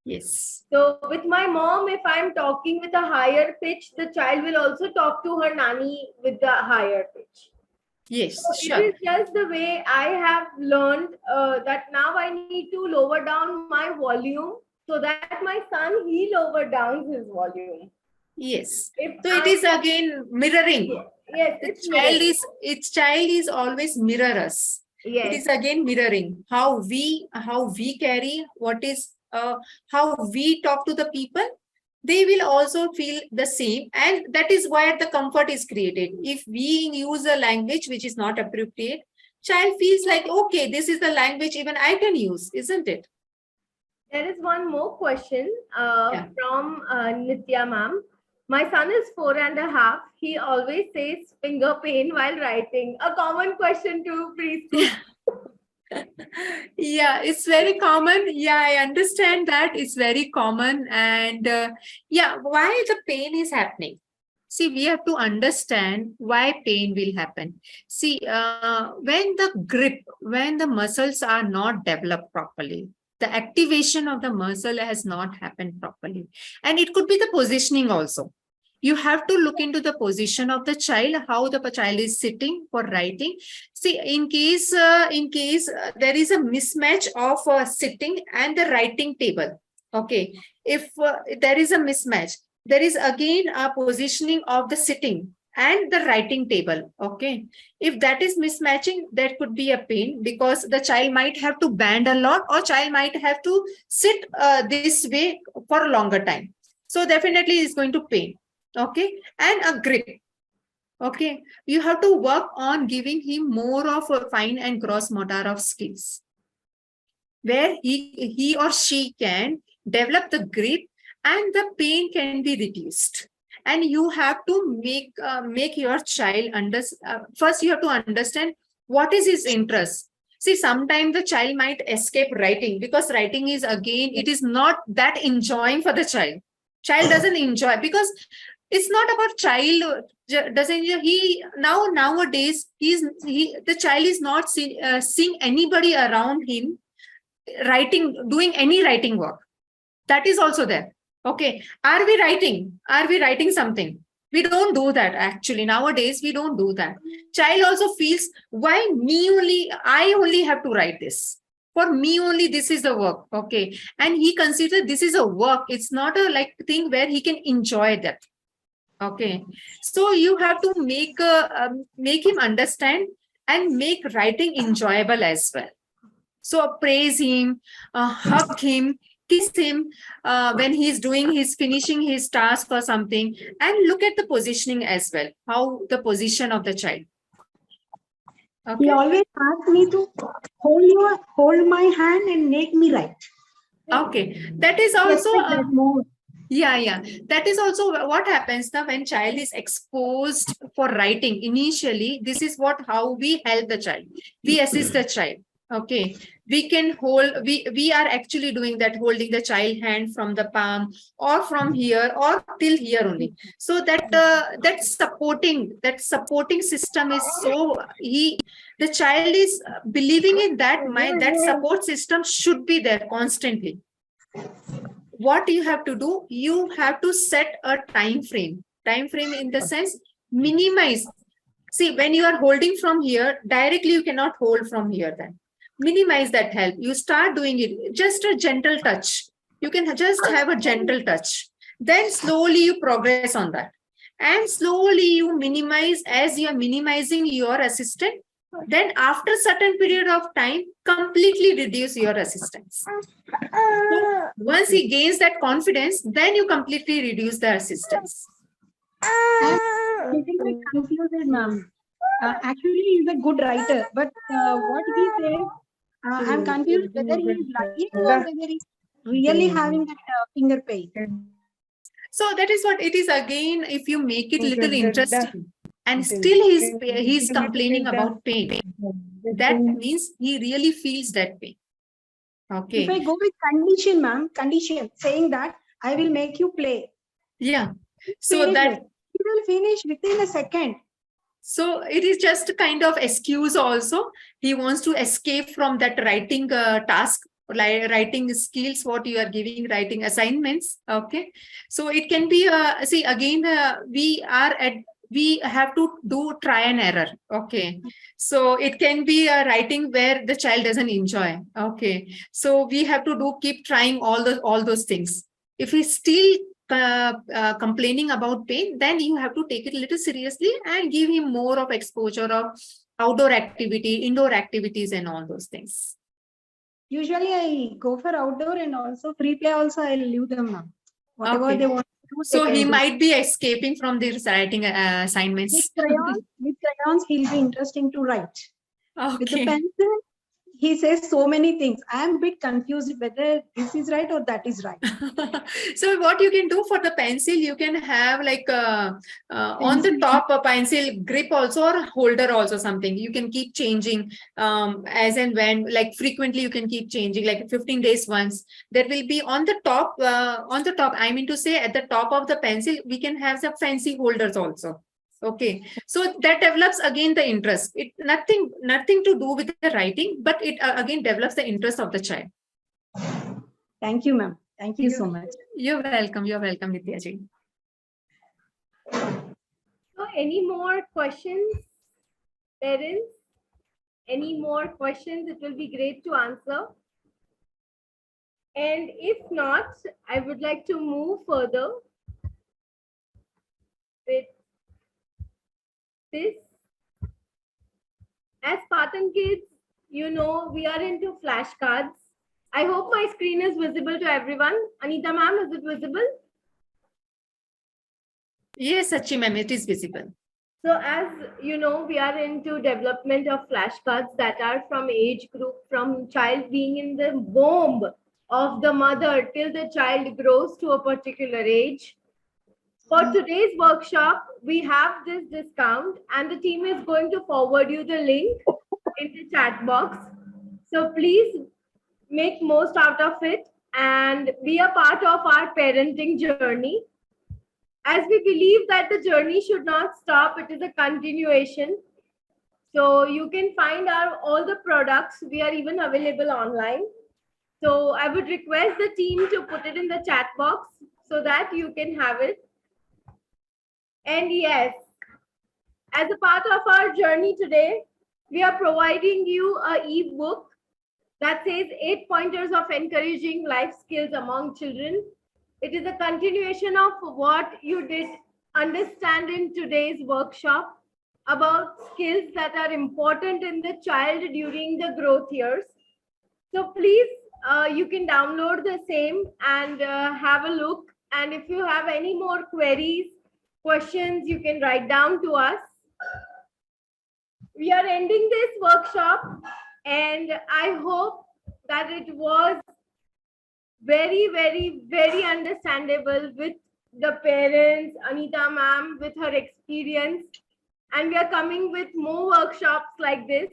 Yes. So with my mom, if I'm talking with a higher pitch, the child will also talk to her nanny with the higher pitch. Yes, So it sure. is just the way I have learned that now I need to lower down my volume so that my son, he lower downs his volume. Yes. If So it I, is again mirroring. yes, The it's child mirroring. is always mirror us. It Yes. is again mirroring how we carry, what is how we talk to the people. They will also feel the same, and that is where the comfort is created. If we use a language which is not appropriate, child feels like, okay, this is the language even I can use, isn't it? There is one more question Yeah. from Nitya ma'am. My son is 4.5. He always says finger pain while writing. A common question to preschool. Yeah, it's very common. Yeah, I understand that it's very common. And yeah, why the pain is happening? See, we have to understand why pain will happen. See, when the muscles are not developed properly, the activation of the muscle has not happened properly. And it could be the positioning also. You have to look into the position of the child, how the child is sitting for writing. See, in case there is a mismatch of sitting and the writing table. Okay, if there is a mismatch, there is again a positioning of the sitting and the writing table. Okay, if that is mismatching, that could be a pain, because the child might have to bend a lot, or child might have to sit this way for a longer time. So definitely is going to pain. Okay, and a grip. Okay, you have to work on giving him more of a fine and gross motor of skills, where he or she can develop the grip and the pain can be reduced. And you have to make your child first you have to understand what is his interest. See, sometimes the child might escape writing, because writing is, again, it is not that enjoying for the child. Child doesn't enjoy, because it's not about child doesn't he nowadays the child is not seeing anybody around him doing any writing work. That is also there. Okay, are we writing something? We don't do that. Actually, nowadays we don't do that. Child also feels, why me only, I only have to write this, for me only this is the work. Okay, and he considers this is a work, it's not a like thing where he can enjoy that. Okay, so you have to make him understand and make writing enjoyable as well. So praise him, hug him, kiss him when he's finishing his task or something, and look at the positioning as well. How the position of the child. He Okay. always asks me to hold my hand and make me write. Okay. That is Yes, also like that more. yeah. That is also what happens now when child is exposed for writing. Initially, this is how we help the child. We assist the child. Okay, we can we are actually doing that, holding the child hand from the palm or from here or till here only. So that supporting system is the child is believing in that support system should be there constantly. What you have to do, you have to set a time frame in the sense, minimize. See, when you are holding from here directly, you cannot hold from here. Then minimize that help. You start doing it, just a gentle touch. You can just have a gentle touch. Then slowly you progress on that. And slowly you minimize. As you are minimizing your assistant, then after certain period of time, completely reduce your assistance. So once he gains that confidence, then you completely reduce the assistance. little bit confused, ma'am. Actually, he's a good writer, but what he says, I'm confused whether he is lying or whether he's really having that finger pain. So that is what it is. Again, if you make it little interesting, and still he's complaining about pain, that means he really feels that pain. Okay. If I go with condition, ma'am, condition saying that I will make you play. Yeah. So Finish that it. He will finish within a second. so it is just a kind of excuse also. He wants to escape from that writing task, like writing skills, what you are giving, writing assignments. Okay. So it can be, see, again, we have to do try and error. Okay. So it can be a writing where the child doesn't enjoy. Okay. So we have to keep trying all those things. If we still complaining about pain, then you have to take it a little seriously and give him more of exposure of outdoor activity, indoor activities, and all those things. Usually, I go for outdoor and also free play. Also, I'll leave them now. Whatever they want to do. So he might be escaping from these writing assignments. With crayons, he'll be interesting to write. Okay. With the pencil, he says so many things. I am a bit confused whether this is right or that is right. So what you can do for the pencil, you can have like on the top a pencil grip also, or holder also, something you can keep changing as and when, like frequently you can keep changing, like 15 days once. There will be on the top, I mean to say at the top of the pencil, we can have some fancy holders also. Okay, so that develops again the interest. It nothing to do with the writing, but it again develops the interest of the child. Thank you, ma'am. Thank you so much. You're welcome. You're welcome, Nitya ji. So, any more questions, parents? Any more questions? It will be great to answer. And if not, I would like to move further with this. As Spartan Kids, you know, we are into flashcards. I hope my screen is visible to everyone. Anita ma'am, is it visible? Yes, Sachi ma'am, it is visible. So as you know, we are into development of flashcards that are from age group, from child being in the womb of the mother till the child grows to a particular age. For today's workshop, we have this discount and the team is going to forward you the link in the chat box. So please make most out of it and be a part of our parenting journey. As we believe that the journey should not stop, it is a continuation. So you can find all the products. We are even available online. So I would request the team to put it in the chat box so that you can have it. And yes, as a part of our journey today, we are providing you an e-book that says 8 pointers of encouraging life skills among children. It is a continuation of what you did understand in today's workshop about skills that are important in the child during the growth years. So please, you can download the same and have a look. And if you have any more queries, questions, you can write down to us. We are ending this workshop and I hope that it was very, very, very understandable with the parents, Anita ma'am, with her experience. And we are coming with more workshops like this,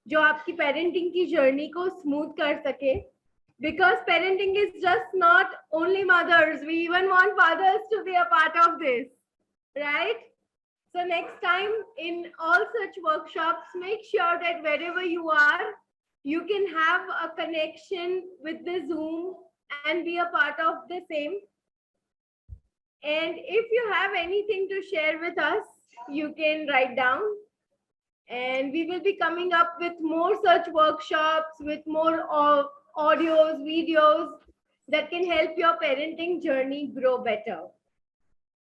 जो आपकी parenting की journey को smooth कर सके. Because parenting is just not only mothers. We even want fathers to be a part of this, right? So next time in all such workshops, make sure that wherever you are, you can have a connection with the Zoom and be a part of the same. And if you have anything to share with us, you can write down. And we will be coming up with more such workshops, with more audios, videos that can help your parenting journey grow better.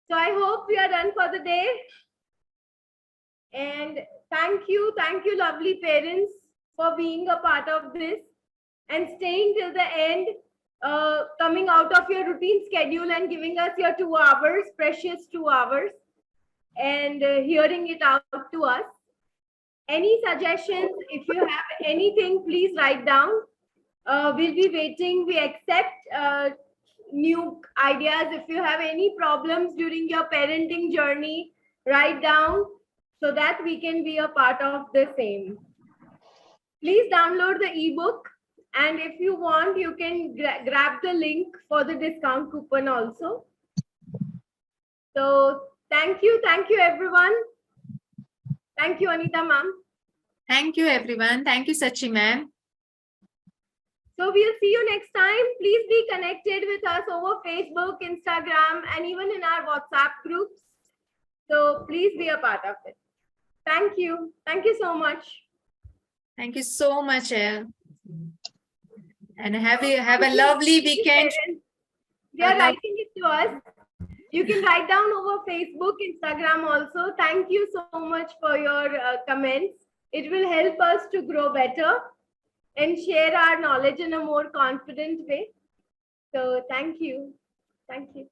So I hope we are done for the day. And thank you, lovely parents, for being a part of this and staying till the end, coming out of your routine schedule and giving us your 2 hours, precious 2 hours. and hearing it out to us. Any suggestions, if you have anything, please write down. We'll be waiting. We accept new ideas. If you have any problems during your parenting journey, write down so that we can be a part of the same. Please download the ebook, and if you want, you can grab the link for the discount coupon also. So thank you everyone. Thank you, Anita ma'am. Thank you, everyone. Thank you, Sachi ma'am. So we'll see you next time. Please be connected with us over Facebook, Instagram, and even in our WhatsApp groups. So please be a part of it. Thank you. Thank you so much. Thank you so much, Elle. And have a lovely weekend. They are writing it to us. You can write down over Facebook, Instagram also. Thank you so much for your comments. It will help us to grow better and share our knowledge in a more confident way. So thank you. Thank you.